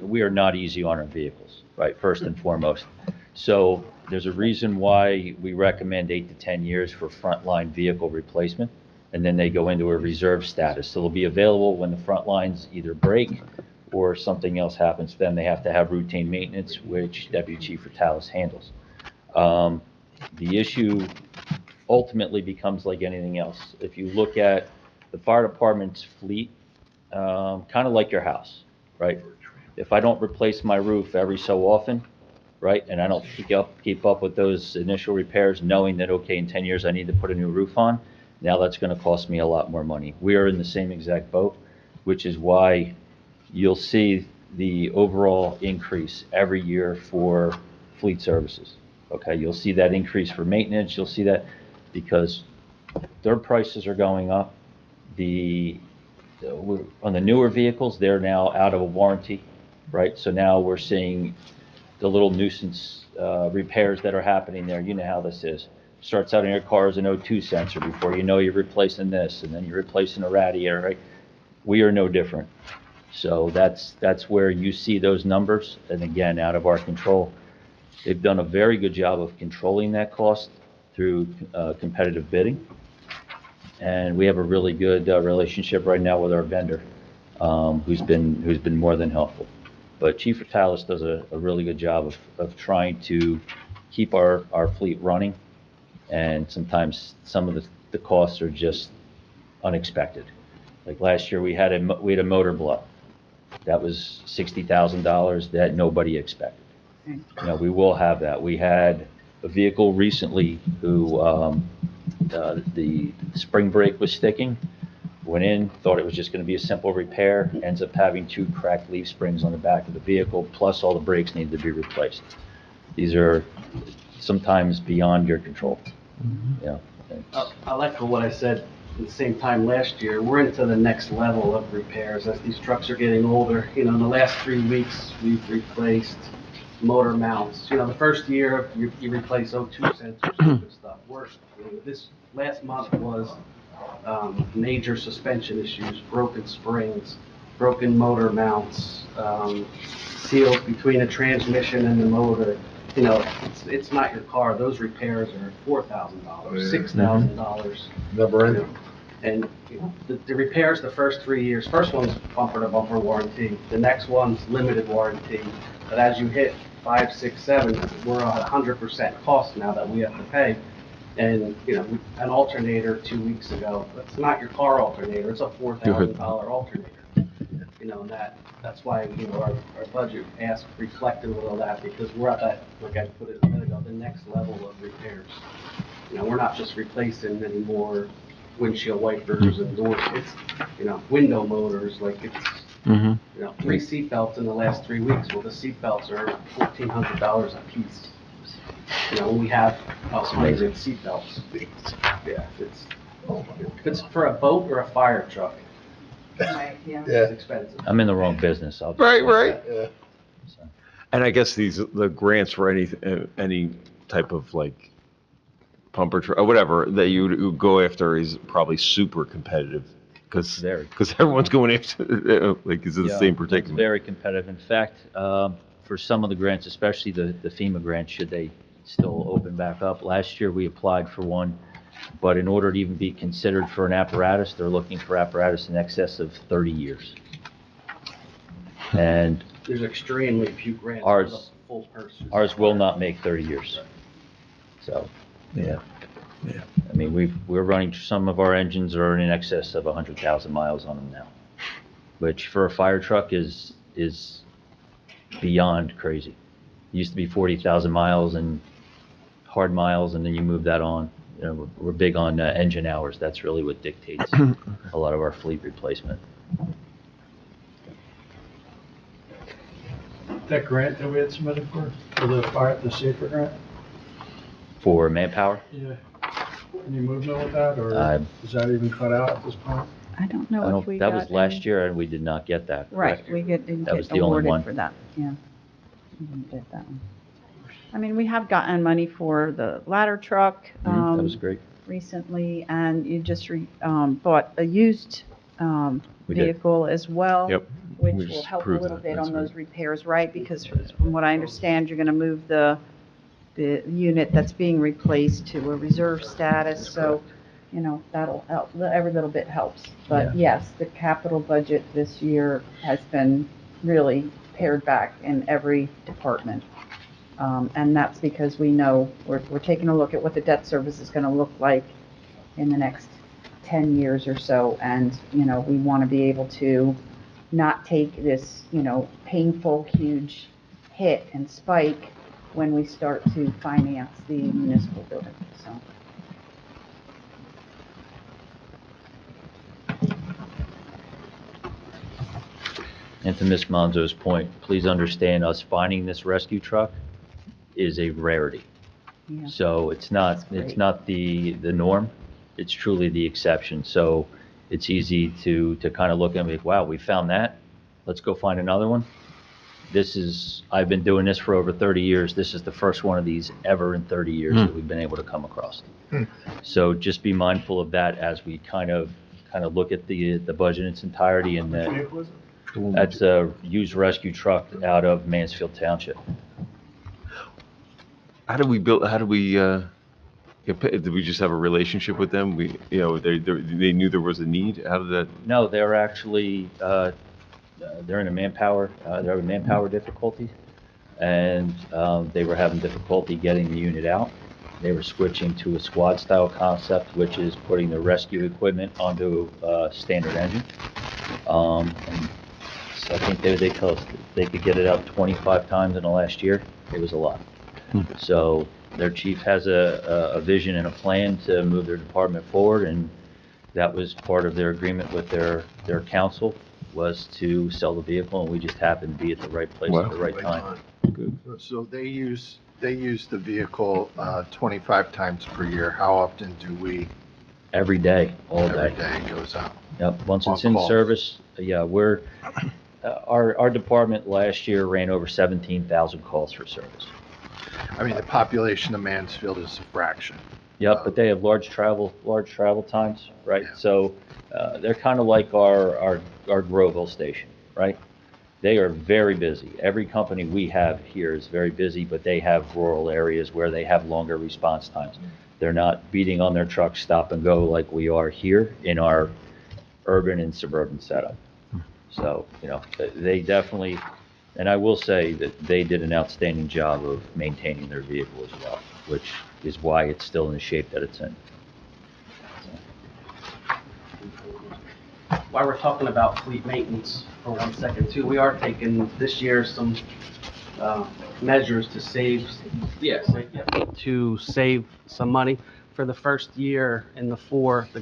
[SPEAKER 8] we are not easy on our vehicles, right, first and foremost. So there's a reason why we recommend 8 to 10 years for frontline vehicle replacement, and then they go into a reserve status. So they'll be available when the front lines either break or something else happens to them. They have to have routine maintenance, which Deputy Chief Retalis handles. The issue ultimately becomes like anything else. If you look at the fire department's fleet, kind of like your house, right? If I don't replace my roof every so often, right, and I don't keep up with those initial repairs, knowing that, okay, in 10 years I need to put a new roof on, now that's going to cost me a lot more money. We are in the same exact boat, which is why you'll see the overall increase every year for fleet services. Okay, you'll see that increase for maintenance, you'll see that because their prices are going up. On the newer vehicles, they're now out of a warranty, right? So now we're seeing the little nuisance repairs that are happening there. You know how this is. Starts out in your car as an O2 sensor. Before you know, you're replacing this, and then you're replacing a radiator, right? We are no different. So that's where you see those numbers, and again, out of our control. They've done a very good job of controlling that cost through competitive bidding. And we have a really good relationship right now with our vendor, who's been more than helpful. But Chief Retalis does a really good job of trying to keep our fleet running. And sometimes some of the costs are just unexpected. Like last year, we had a motor blow. That was $60,000 that nobody expected. We will have that. We had a vehicle recently who the spring brake was sticking, went in, thought it was just going to be a simple repair, ends up having 2 cracked leaf springs on the back of the vehicle, plus all the brakes need to be replaced. These are sometimes beyond your control.
[SPEAKER 11] I'll echo what I said at the same time last year. We're into the next level of repairs as these trucks are getting older. In the last 3 weeks, we've replaced motor mounts. The first year you replace O2 sensors, stupid stuff. Worse, this last month was major suspension issues, broken springs, broken motor mounts, seals between the transmission and the motor, you know, it's not your car. Those repairs are $4,000, $6,000.
[SPEAKER 10] Never ending.
[SPEAKER 11] And you know, the repairs, the first 3 years, first one's bumper to bumper warranty, the next one's limited warranty. But as you hit 5, 6, 7, we're at 100% cost now that we have to pay. And, you know, an alternator 2 weeks ago, that's not your car alternator, it's a $4,000 alternator. You know, and that's why, you know, our budget asked reflective of all that, because we're at that, like I put it a minute ago, the next level of repairs. You know, we're not just replacing any more windshield wipers and doors, it's, you know, window motors, like it's, you know, 3 seat belts in the last 3 weeks. Well, the seat belts are $1,400 a piece. You know, we have 100 seat belts. Yeah, if it's for a boat or a fire truck,
[SPEAKER 3] Right, yeah.
[SPEAKER 11] it's expensive.
[SPEAKER 8] I'm in the wrong business. I'll just
[SPEAKER 5] Right,
[SPEAKER 8] say
[SPEAKER 5] right.
[SPEAKER 8] that.
[SPEAKER 10] Yeah.
[SPEAKER 8] So,
[SPEAKER 5] And I guess the grants for any type of like pumper truck or whatever that you would go after is probably super competitive because
[SPEAKER 8] Very.
[SPEAKER 5] everyone's going after, like, is it the
[SPEAKER 8] Yeah,
[SPEAKER 5] same
[SPEAKER 8] it's
[SPEAKER 5] predicament?
[SPEAKER 8] very competitive. In fact, for some of the grants, especially the FEMA grants, should they still open back up, last year we applied for one, but in order to even be considered for an apparatus, they're looking for apparatus in excess of 30 years. And
[SPEAKER 11] There's extremely few grants for the
[SPEAKER 8] Ours-
[SPEAKER 11] full person.
[SPEAKER 8] ours will not make 30 years. So,
[SPEAKER 5] Yeah.
[SPEAKER 8] I mean, we're running, some of our engines are in excess of 100,000 miles on them now, which for a fire truck is beyond crazy. It used to be 40,000 miles and hard miles, and then you move that on. You know, we're big on engine hours. That's really what dictates a lot of our fleet replacement.
[SPEAKER 7] That grant that we had submitted for the safer grant?
[SPEAKER 8] For manpower,
[SPEAKER 7] Yeah. Any movement with that, or
[SPEAKER 8] I
[SPEAKER 7] is that even cut out at this point?
[SPEAKER 1] I don't
[SPEAKER 8] I
[SPEAKER 1] know if we
[SPEAKER 8] don't,
[SPEAKER 1] got
[SPEAKER 8] that was last
[SPEAKER 1] any-
[SPEAKER 8] year, and we did not get that.
[SPEAKER 1] Right,
[SPEAKER 8] correct?
[SPEAKER 1] we didn't
[SPEAKER 8] That was
[SPEAKER 1] get
[SPEAKER 8] the only one.
[SPEAKER 1] awarded for that, yeah. We didn't get that one. I mean, we have gotten money for the ladder truck,
[SPEAKER 8] That was great.
[SPEAKER 1] recently, and you just bought a used,
[SPEAKER 8] We did.
[SPEAKER 1] vehicle as well.
[SPEAKER 5] Yep.
[SPEAKER 1] Which
[SPEAKER 5] We
[SPEAKER 1] will
[SPEAKER 5] just
[SPEAKER 1] help a
[SPEAKER 5] approved
[SPEAKER 1] little
[SPEAKER 5] that.
[SPEAKER 1] bit
[SPEAKER 5] That's
[SPEAKER 1] on
[SPEAKER 5] right.
[SPEAKER 1] those repairs, right? Because from what I understand, you're gonna move the unit that's being replaced to a reserve status, so, you know, that'll help, every little bit helps. But yes, the capital budget this year has been really pared back in every department. And that's because we know, we're taking a look at what the debt service is gonna look like in the next 10 years or so, and, you know, we wanna be able to not take this, you know, painful, huge hit and spike when we start to finance the municipal building, so.
[SPEAKER 8] And to Ms. Monzo's point, please understand, us finding this rescue truck is a rarity.
[SPEAKER 1] Yeah.
[SPEAKER 8] So it's not the norm, it's truly the exception. So it's easy to kind of look at me, wow, we found that, let's go find another one. I've been doing this for over 30 years, this is the first one of these ever in 30 years that we've been able to come across. So just be mindful of that as we kind of look at the budget in its entirety, and
[SPEAKER 7] Which
[SPEAKER 8] that
[SPEAKER 7] vehicle is it?
[SPEAKER 8] that's a used rescue truck out of Mansfield Township.
[SPEAKER 5] How did we, did we just have a relationship with them? They knew there was a need? How did that?
[SPEAKER 8] No, they're actually, they're in a manpower, they're having manpower difficulties, and they were having difficulty getting the unit out. They were switching to a squad-style concept, which is putting the rescue equipment onto a standard engine. And so I think they told us they could get it out 25 times in the last year. It was a lot. So their chief has a vision and a plan to move their department forward, and that was part of their agreement with their council, was to sell the vehicle, and we just happened to be at the right place at the right time.
[SPEAKER 2] So they use the vehicle 25 times per year. How often do we?
[SPEAKER 8] Every day, all
[SPEAKER 2] Every
[SPEAKER 8] day.
[SPEAKER 2] day it goes out.
[SPEAKER 8] Yep, once
[SPEAKER 2] On
[SPEAKER 8] it's in
[SPEAKER 2] calls.
[SPEAKER 8] service, yeah, our department last year ran over 17,000 calls for service.
[SPEAKER 2] I mean, the population of Mansfield is a fraction.
[SPEAKER 8] Yep, but they have large travel times, right?
[SPEAKER 2] Yeah.
[SPEAKER 8] So, they're kind of like our Groveville station, right? They are very busy. Every company we have here is very busy, but they have rural areas where they have longer response times. They're not beating on their trucks, stop and go like we are here in our urban and suburban setup. So, they definitely, and I will say that they did an outstanding job of maintaining their vehicle as well, which is why it's still in the shape that it's in.
[SPEAKER 11] While we're talking about fleet maintenance for 1 second too, we are taking this year some measures to save some money. For the first year in the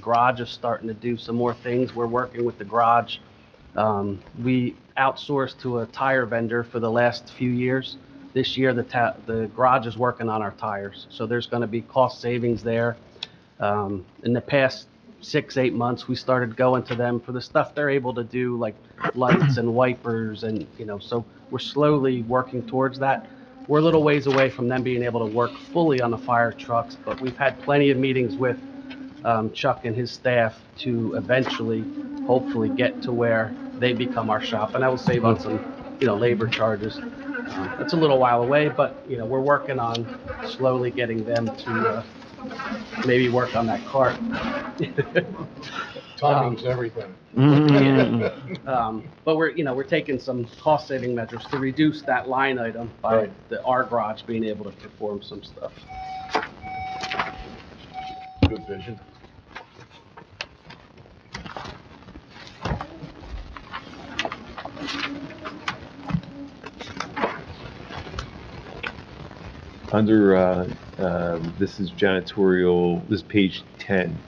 [SPEAKER 11] garage is starting to do some more things. We're working with the garage. We outsourced to a tire vendor for the last few years. This year, the garage is working on our tires, so there's going to be cost savings there. In the past 6-8 months, we started going to them for the stuff they're able to do, like lights and wipers, and so we're slowly working towards that. We're a little ways away from them being able to work fully on the fire trucks, but we've had plenty of meetings with Chuck and his staff to eventually, hopefully, get to where they become our shop, and that will save on some, labor charges. That's a little while away, but, we're working on slowly getting them to maybe work on that cart.
[SPEAKER 10] Timing's everything.
[SPEAKER 11] But we're taking some cost-saving measures to reduce that line item by our garage being able to perform some stuff.
[SPEAKER 10] Good vision.
[SPEAKER 5] Under, this is janitorial, this is page 10,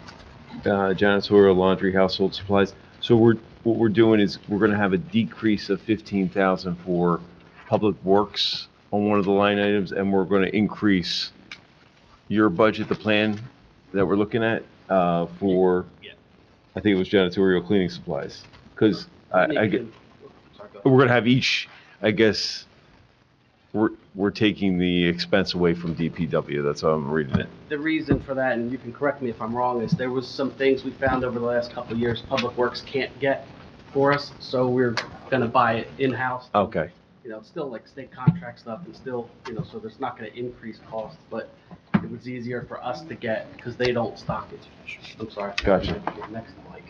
[SPEAKER 5] janitorial, laundry, household supplies. So what we're doing is we're going to have a decrease of 15,000 for public works on one of the line items, and we're going to increase your budget, the plan that we're looking at, for, I think it was janitorial cleaning supplies. Because we're going to have each, I guess, we're taking the expense away from DPW. That's how I'm reading it.
[SPEAKER 11] The reason for that, and you can correct me if I'm wrong, is there was some things we found over the last couple of years Public Works can't get for us, so we're gonna buy it in-house.
[SPEAKER 5] Okay.
[SPEAKER 11] It's still like state contract stuff and still, so there's not gonna increase costs, but it was easier for us to get because they don't stock it. I'm sorry.
[SPEAKER 5] Gotcha.
[SPEAKER 11] Next mic.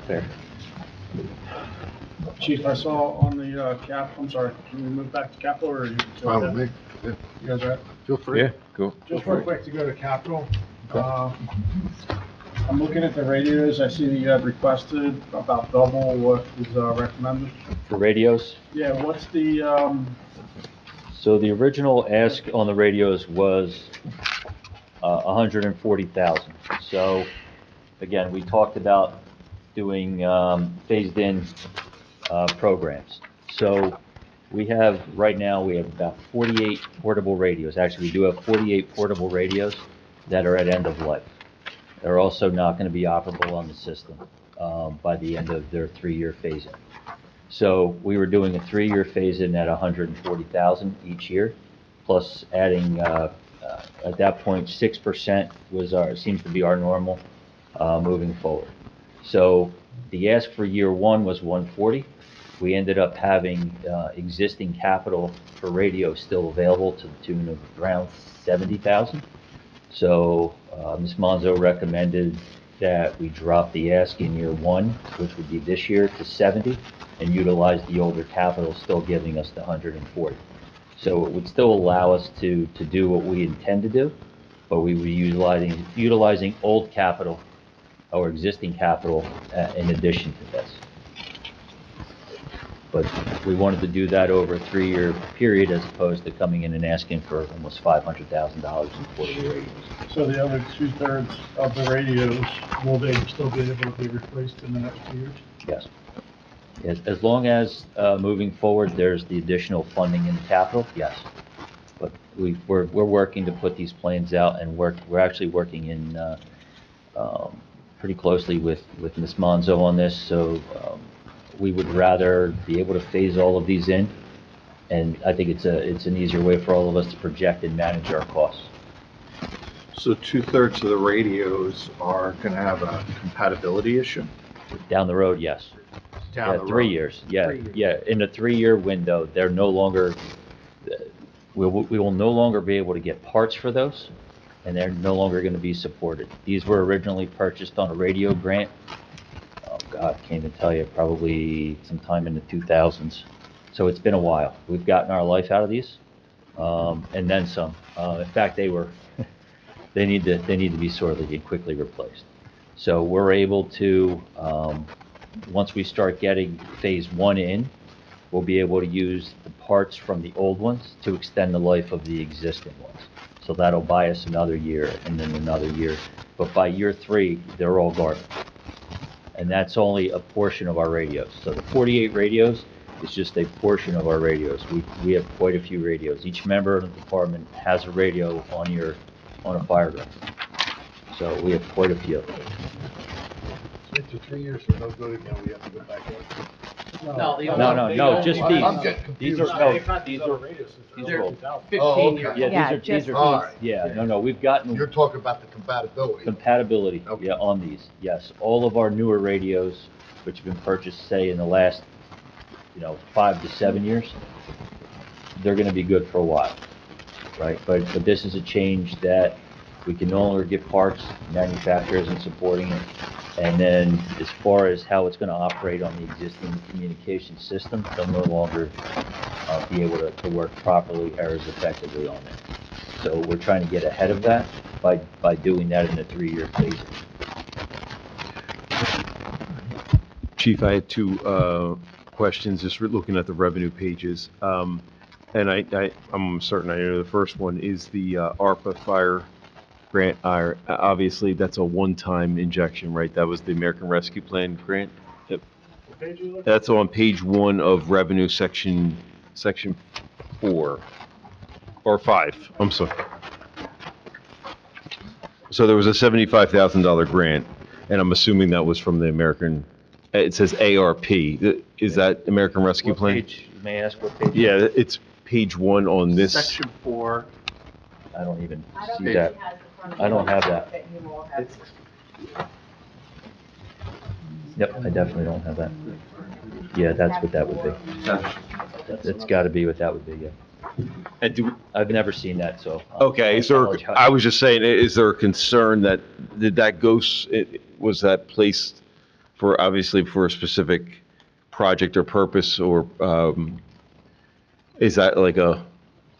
[SPEAKER 5] There.
[SPEAKER 7] Chief, I saw on the I'm sorry, can we move back to capital or?
[SPEAKER 10] Fine with me. Yeah.
[SPEAKER 7] You guys all right?
[SPEAKER 10] Feel free.
[SPEAKER 5] Yeah, cool.
[SPEAKER 7] Just real quick to go to capital. I'm looking at the radios. I see that you have requested about double what is recommended.
[SPEAKER 8] For radios,
[SPEAKER 7] Yeah, what's the,
[SPEAKER 8] so the original ask on the radios was 140,000. So again, we talked about doing phased-in programs. So right now we have about 48 portable radios. Actually, we do have 48 portable radios that are at end of life. They're also not going to be operable on the system by the end of their 3-year phase-in. So we were doing a 3-year phase-in at 140,000 each year, plus adding, at that point, 6% seems to be our normal moving forward. So the ask for year 1 was 140. We ended up having existing capital for radio still available to the tune of around 70,000. So Ms. Monzo recommended that we drop the ask in year 1, which would be this year, to 70, and utilize the older capital, still giving us the 140. So it would still allow us to do what we intend to do, but we were utilizing old capital or existing capital in addition to this. But we wanted to do that over a 3-year period as opposed to coming in and asking for almost $500,000 in portable radios.
[SPEAKER 7] so the other 2/3 of the radios, will they still be able to be replaced in the next 2 years?
[SPEAKER 8] Yes. As long as moving forward, there's the additional funding in the capital, yes. But we're working to put these plans out, and we're actually working in pretty closely with Ms. Monzo on this, so we would rather be able to phase all of these in, and I think it's an easier way for all of us to project and manage our costs.
[SPEAKER 2] So 2/3 of the radios are going to have a compatibility issue?
[SPEAKER 8] Down the road, yes.
[SPEAKER 2] down the road.
[SPEAKER 8] 3 years, yeah,
[SPEAKER 6] 3 years.
[SPEAKER 8] yeah. In a 3-year window, they're no longer, we will no longer be able to get parts for those, and they're no longer going to be supported. These were originally purchased on a radio grant. Oh, God, can't even tell you, probably sometime in the 2000s. So it's been a while. We've gotten our life out of these, and then some. In fact, they need to be sorely and quickly replaced. So we're able to, once we start getting phase 1 in, we'll be able to use the parts from the old ones to extend the life of the existing ones. So that'll buy us another year and then another year. But by year 3, they're all garbage. And that's only a portion of our radios. So the 48 radios is just a portion of our radios. We have quite a few radios. Each member of the department has a radio on a fire ground. So we have quite a few.
[SPEAKER 10] After 3 years are no good again, we have to go back in.
[SPEAKER 8] No, just these.
[SPEAKER 10] I'm getting confused.
[SPEAKER 8] These are,
[SPEAKER 7] These are radios.
[SPEAKER 8] these
[SPEAKER 11] They're
[SPEAKER 8] are,
[SPEAKER 11] 15
[SPEAKER 10] Oh,
[SPEAKER 11] years.
[SPEAKER 10] okay.
[SPEAKER 8] yeah,
[SPEAKER 1] Yeah,
[SPEAKER 8] these
[SPEAKER 1] just
[SPEAKER 8] are,
[SPEAKER 10] All right.
[SPEAKER 8] yeah, no, we've gotten
[SPEAKER 10] You're talking about the compatibility.
[SPEAKER 8] compatibility,
[SPEAKER 10] Okay.
[SPEAKER 8] yeah, on these, yes. All of our newer radios, which have been purchased, say, in the last, 5 to 7 years, they're gonna be good for a while, right? But this is a change that we can no longer get parts, manufacturers and supporting it. And then as far as how it's gonna operate on the existing communication system, they'll no longer be able to work properly or as effectively on it. So we're trying to get ahead of that by doing that in a 3-year phase.
[SPEAKER 5] Chief, I had two questions, just looking at the revenue pages. And I'm certain I know the first one is the ARPA fire grant. Obviously, that's a one-time injection, right? That was the American Rescue Plan grant. Yep.
[SPEAKER 7] What page are you looking at?
[SPEAKER 5] That's on page 1 of revenue section 4, or 5, I'm sorry. So there was a $75,000 grant, and I'm assuming that was from the American, it says ARP. Is that American Rescue
[SPEAKER 8] What
[SPEAKER 5] Plan?
[SPEAKER 8] page, may I ask what page?
[SPEAKER 5] Yeah, it's page 1 on this.
[SPEAKER 2] Section 4.
[SPEAKER 8] I don't even
[SPEAKER 1] I don't
[SPEAKER 8] see
[SPEAKER 1] think
[SPEAKER 8] that.
[SPEAKER 1] he has the front of
[SPEAKER 8] I don't
[SPEAKER 1] the
[SPEAKER 8] have
[SPEAKER 1] book
[SPEAKER 8] that.
[SPEAKER 1] you all have.
[SPEAKER 8] Yep, I definitely don't have that. Yeah, that's what that would be. It's gotta be what that would be, yeah.
[SPEAKER 5] And
[SPEAKER 8] I've never seen that, so.
[SPEAKER 5] okay, is there,
[SPEAKER 8] apologize.
[SPEAKER 5] I was just saying, is there a concern that, was that placed for, obviously for a specific project or purpose, or is that like a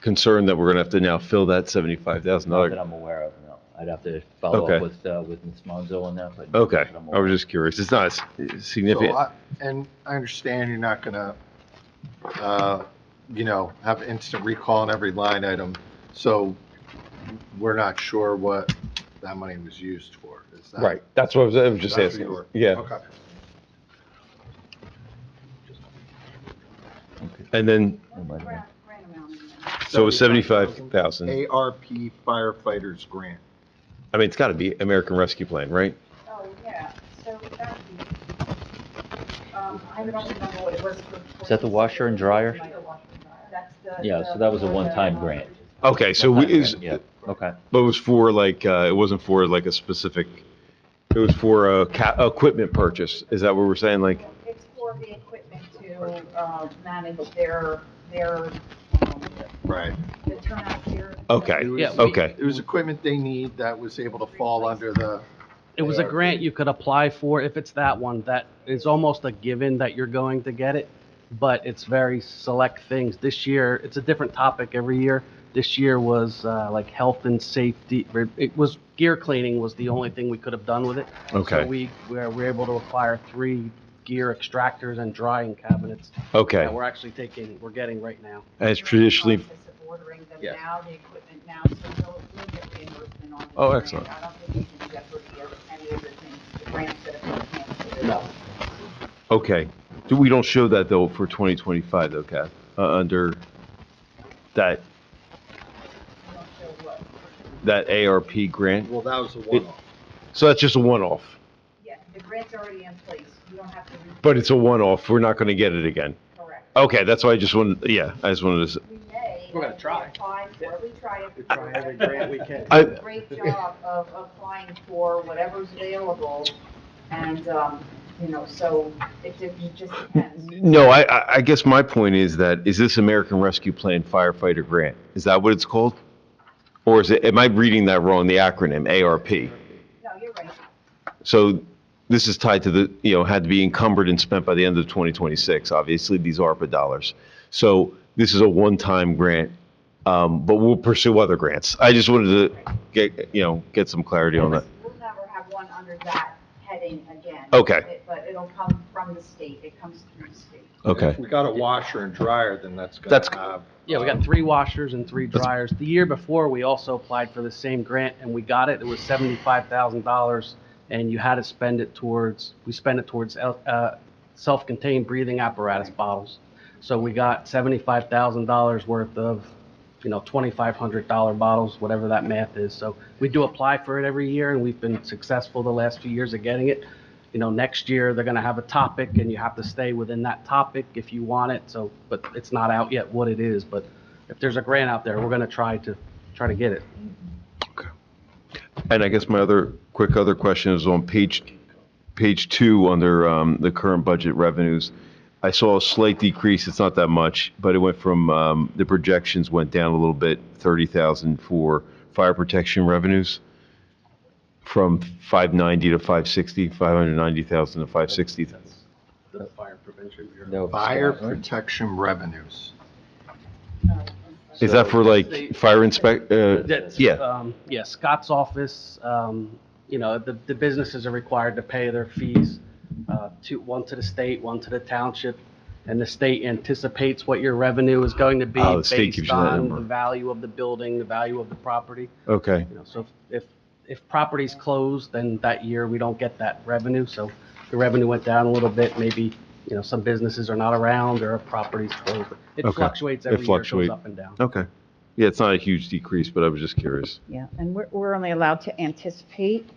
[SPEAKER 5] concern that we're gonna have to now fill that
[SPEAKER 8] Not that
[SPEAKER 5] $75,000?
[SPEAKER 8] I'm aware of, no. I'd have to follow
[SPEAKER 5] Okay.
[SPEAKER 8] up with Ms. Monzo on that, but.
[SPEAKER 5] Okay,
[SPEAKER 8] not that I'm
[SPEAKER 5] I
[SPEAKER 8] aware
[SPEAKER 5] was
[SPEAKER 8] of.
[SPEAKER 5] just curious. It's not significant.
[SPEAKER 2] And I understand you're not gonna, have instant recall on every line item, so we're not sure what that money was used for. Is that?
[SPEAKER 5] Right, that's what I was just
[SPEAKER 2] That's
[SPEAKER 5] asking.
[SPEAKER 2] what
[SPEAKER 5] Yeah,
[SPEAKER 2] Okay.
[SPEAKER 5] and then,
[SPEAKER 1] Grant amount in there.
[SPEAKER 5] so it's 75,000.
[SPEAKER 2] ARP firefighters grant.
[SPEAKER 5] I mean, it's gotta be American Rescue Plan, right?
[SPEAKER 1] Oh, yeah, so that'd be, I don't remember what it was for.
[SPEAKER 8] Is that the washer and dryer?
[SPEAKER 1] That's the.
[SPEAKER 8] Yeah, so that was a one-time grant.
[SPEAKER 5] Okay, so
[SPEAKER 8] Yeah, okay.
[SPEAKER 5] but it was for like, it wasn't for like a specific, it was for a equipment purchase. Is that what we're saying? Like,
[SPEAKER 1] It's for the equipment to, manage their,
[SPEAKER 2] Right.
[SPEAKER 1] the turnout gear.
[SPEAKER 5] okay,
[SPEAKER 2] It was-
[SPEAKER 11] Yeah,
[SPEAKER 5] okay,
[SPEAKER 2] It was equipment they need that was able to fall under the.
[SPEAKER 11] It was a
[SPEAKER 2] ARP.
[SPEAKER 11] grant you could apply for if it's that one. That is almost a given that you're going to get it, but it's very select things. This year, it's a different topic every year. This year was like health and safety. It was gear cleaning was the only thing we could have done with it.
[SPEAKER 5] Okay.
[SPEAKER 11] So we were able to acquire 3 gear extractors and drying cabinets
[SPEAKER 5] okay.
[SPEAKER 11] that we're getting right now.
[SPEAKER 5] As traditionally,
[SPEAKER 1] Process of ordering them
[SPEAKER 11] Yes.
[SPEAKER 1] now, the equipment now, so we'll get reimbursement on the
[SPEAKER 5] Oh,
[SPEAKER 1] grant.
[SPEAKER 5] excellent.
[SPEAKER 1] I don't think you can jeopardy of any of the things, the grants that have been canceled.
[SPEAKER 11] No.
[SPEAKER 5] okay. We don't show that though for 2025 though, Kath, under that,
[SPEAKER 1] We don't show what.
[SPEAKER 5] that ARP grant.
[SPEAKER 2] Well, that was a one-off.
[SPEAKER 5] So that's just a one-off,
[SPEAKER 1] Yeah, the grant's already in place, you don't have to.
[SPEAKER 5] but it's a one-off. We're not gonna get it again.
[SPEAKER 1] Correct.
[SPEAKER 5] Okay, that's why I just wanted, yeah, I just wanted to,
[SPEAKER 1] We may.
[SPEAKER 11] We're gonna try.
[SPEAKER 1] Apply for, we try it.
[SPEAKER 11] Try every grant we can.
[SPEAKER 5] I-
[SPEAKER 1] Great job of applying for whatever's available, and, so it just depends.
[SPEAKER 5] No, I guess my point is that, is this American Rescue Plan firefighter grant? Is that what it's called? Or is it, am I reading that wrong, the acronym, ARP?
[SPEAKER 1] No, you're right.
[SPEAKER 5] So this is tied to the, had to be encumbered and spent by the end of 2026, obviously, these ARPA dollars. So this is a one-time grant, but we'll pursue other grants. I just wanted to get some clarity on that.
[SPEAKER 1] We'll never have one under that heading again.
[SPEAKER 5] Okay.
[SPEAKER 1] But it'll come from the state. It comes through the state.
[SPEAKER 5] Okay.
[SPEAKER 2] If we got a washer and dryer, then that's
[SPEAKER 5] That's-
[SPEAKER 2] gonna have.
[SPEAKER 11] Yeah, we got 3 washers and 3 dryers. The year before, we also applied for the same grant, and we got it. It was $75,000, and you had to spend it towards, self-contained breathing apparatus bottles. So we got $75,000 worth of, $2,500 bottles, whatever that math is. So we do apply for it every year, and we've been successful the last few years at getting it. Next year, they're gonna have a topic, and you have to stay within that topic if you want it, so, but it's not out yet what it is, but if there's a grant out there, we're gonna try to get it.
[SPEAKER 5] And I guess my other question is on page 2 under the current budget revenues. I saw a slight decrease, it's not that much, but it went from, the projections went down a little bit, 30,000 for fire protection revenues, from 590 to 560, 590,000 to 560.
[SPEAKER 11] The fire prevention bureau.
[SPEAKER 8] No.
[SPEAKER 2] Fire protection revenues.
[SPEAKER 5] Is that for like fire
[SPEAKER 11] That's,
[SPEAKER 5] yeah,
[SPEAKER 11] yeah, Scott's office, the businesses are required to pay their fees, one to the state, one to the township, and the state anticipates what your revenue is going to be
[SPEAKER 5] Oh, the state gives
[SPEAKER 11] based
[SPEAKER 5] you that
[SPEAKER 11] on
[SPEAKER 5] number.
[SPEAKER 11] the value of the building, the value of the property.
[SPEAKER 5] okay,
[SPEAKER 11] So if property's closed, then that year we don't get that revenue, so the revenue went down a little bit, maybe, some businesses are not around or a property's closed. It
[SPEAKER 5] Okay.
[SPEAKER 11] fluctuates
[SPEAKER 5] It
[SPEAKER 11] every year, it goes
[SPEAKER 5] fluctuate.
[SPEAKER 11] up and down.
[SPEAKER 5] okay. Yeah, it's not a huge decrease, but I was just curious.
[SPEAKER 12] Yeah, and we're only allowed to anticipate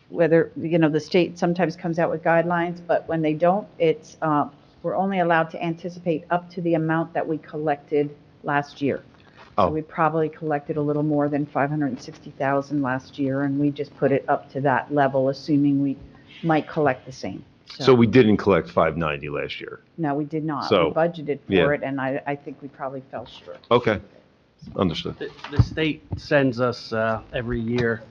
[SPEAKER 12] whether, the state sometimes comes out with guidelines, but when they don't, it's, we're only allowed to anticipate up to the amount that we collected last year. So
[SPEAKER 5] Oh.
[SPEAKER 12] we probably collected a little more than 560,000 last year, and we just put it up to that level, assuming we might collect the same.
[SPEAKER 5] So we didn't collect 590 last year.
[SPEAKER 12] No, we did not.
[SPEAKER 5] So,
[SPEAKER 12] We budgeted
[SPEAKER 5] yeah.
[SPEAKER 12] for it, and I think we probably fell short.
[SPEAKER 5] Okay, understood.
[SPEAKER 11] The state sends us every year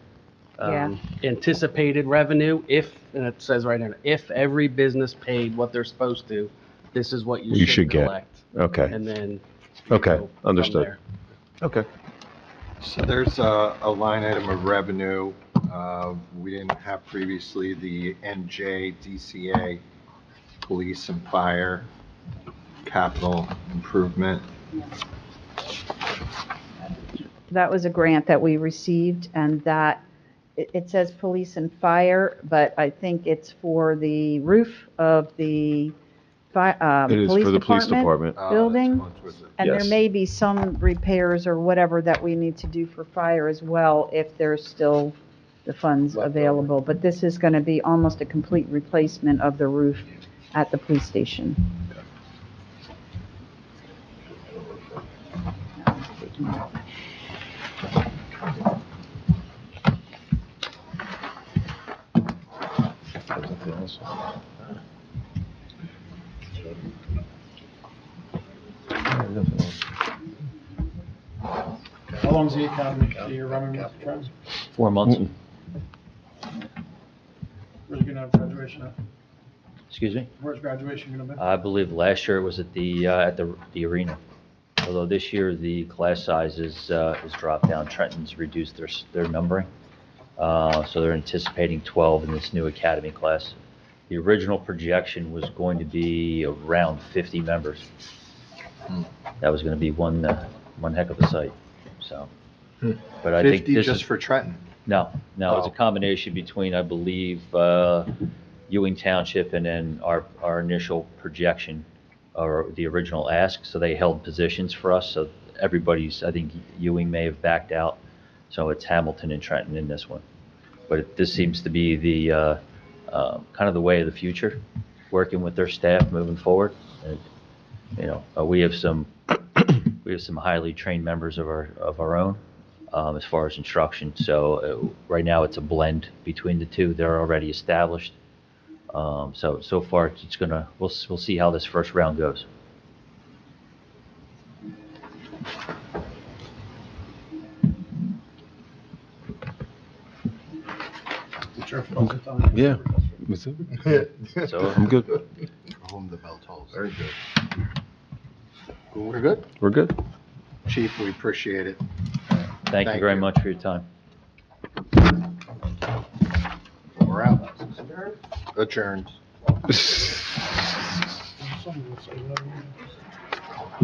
[SPEAKER 12] Yeah.
[SPEAKER 11] anticipated revenue, and it says right here, if every business paid what they're supposed to, this is what
[SPEAKER 5] You
[SPEAKER 11] you
[SPEAKER 5] should
[SPEAKER 11] should
[SPEAKER 5] get.
[SPEAKER 11] collect.
[SPEAKER 5] Okay,
[SPEAKER 11] And then. we
[SPEAKER 5] Okay,
[SPEAKER 11] go from
[SPEAKER 5] understood.
[SPEAKER 11] there.
[SPEAKER 5] okay.
[SPEAKER 2] So there's a line item of revenue, we didn't have previously, the NJ DCA, police and fire, capital improvement.
[SPEAKER 12] That was a grant that we received, and that, it says police and fire, but I think it's for the roof of the
[SPEAKER 5] It is for the police department.
[SPEAKER 12] building. And there
[SPEAKER 5] Yes.
[SPEAKER 12] may be some repairs or whatever that we need to do for fire as well, if there's still the funds available. But this is going to be almost a complete replacement of the roof at the police station.
[SPEAKER 7] How long's the academy that you're running with, Trent?
[SPEAKER 8] 4 months.
[SPEAKER 7] Where's you gonna have graduation at?
[SPEAKER 8] Excuse me?
[SPEAKER 7] Where's graduation gonna be?
[SPEAKER 8] I believe last year it was at the arena. Although this year the class size is dropped down. Trenton's reduced their numbering. So they're anticipating 12 in this new academy class. The original projection was going to be around 50 members. That was going to be one heck of a sight, so. But I think
[SPEAKER 2] 50
[SPEAKER 8] this
[SPEAKER 2] just
[SPEAKER 8] is,
[SPEAKER 2] for Trenton.
[SPEAKER 8] no, it's a
[SPEAKER 2] Oh.
[SPEAKER 8] combination between, I believe, Ewing Township and then our initial projection, or the original ask, so they held positions for us, so everybody's, I think Ewing may have backed out, so it's Hamilton and Trenton in this one. But this seems to be the, kind of the way of the future, working with their staff moving forward. And, we have some highly trained members of our own, as far as instruction, so right now it's a blend between the two. They're already established. So far, it's gonna, we'll see how this first round goes.
[SPEAKER 4] Yeah.
[SPEAKER 8] So,
[SPEAKER 4] I'm good.
[SPEAKER 2] For whom the bell tolls. Very good. We're good?
[SPEAKER 4] We're good.
[SPEAKER 2] Chief, we appreciate it.
[SPEAKER 8] thank you
[SPEAKER 2] Thank
[SPEAKER 8] very
[SPEAKER 2] you.
[SPEAKER 8] much for your time.
[SPEAKER 2] We're out. Adjourned.
[SPEAKER 7] Someone will say that.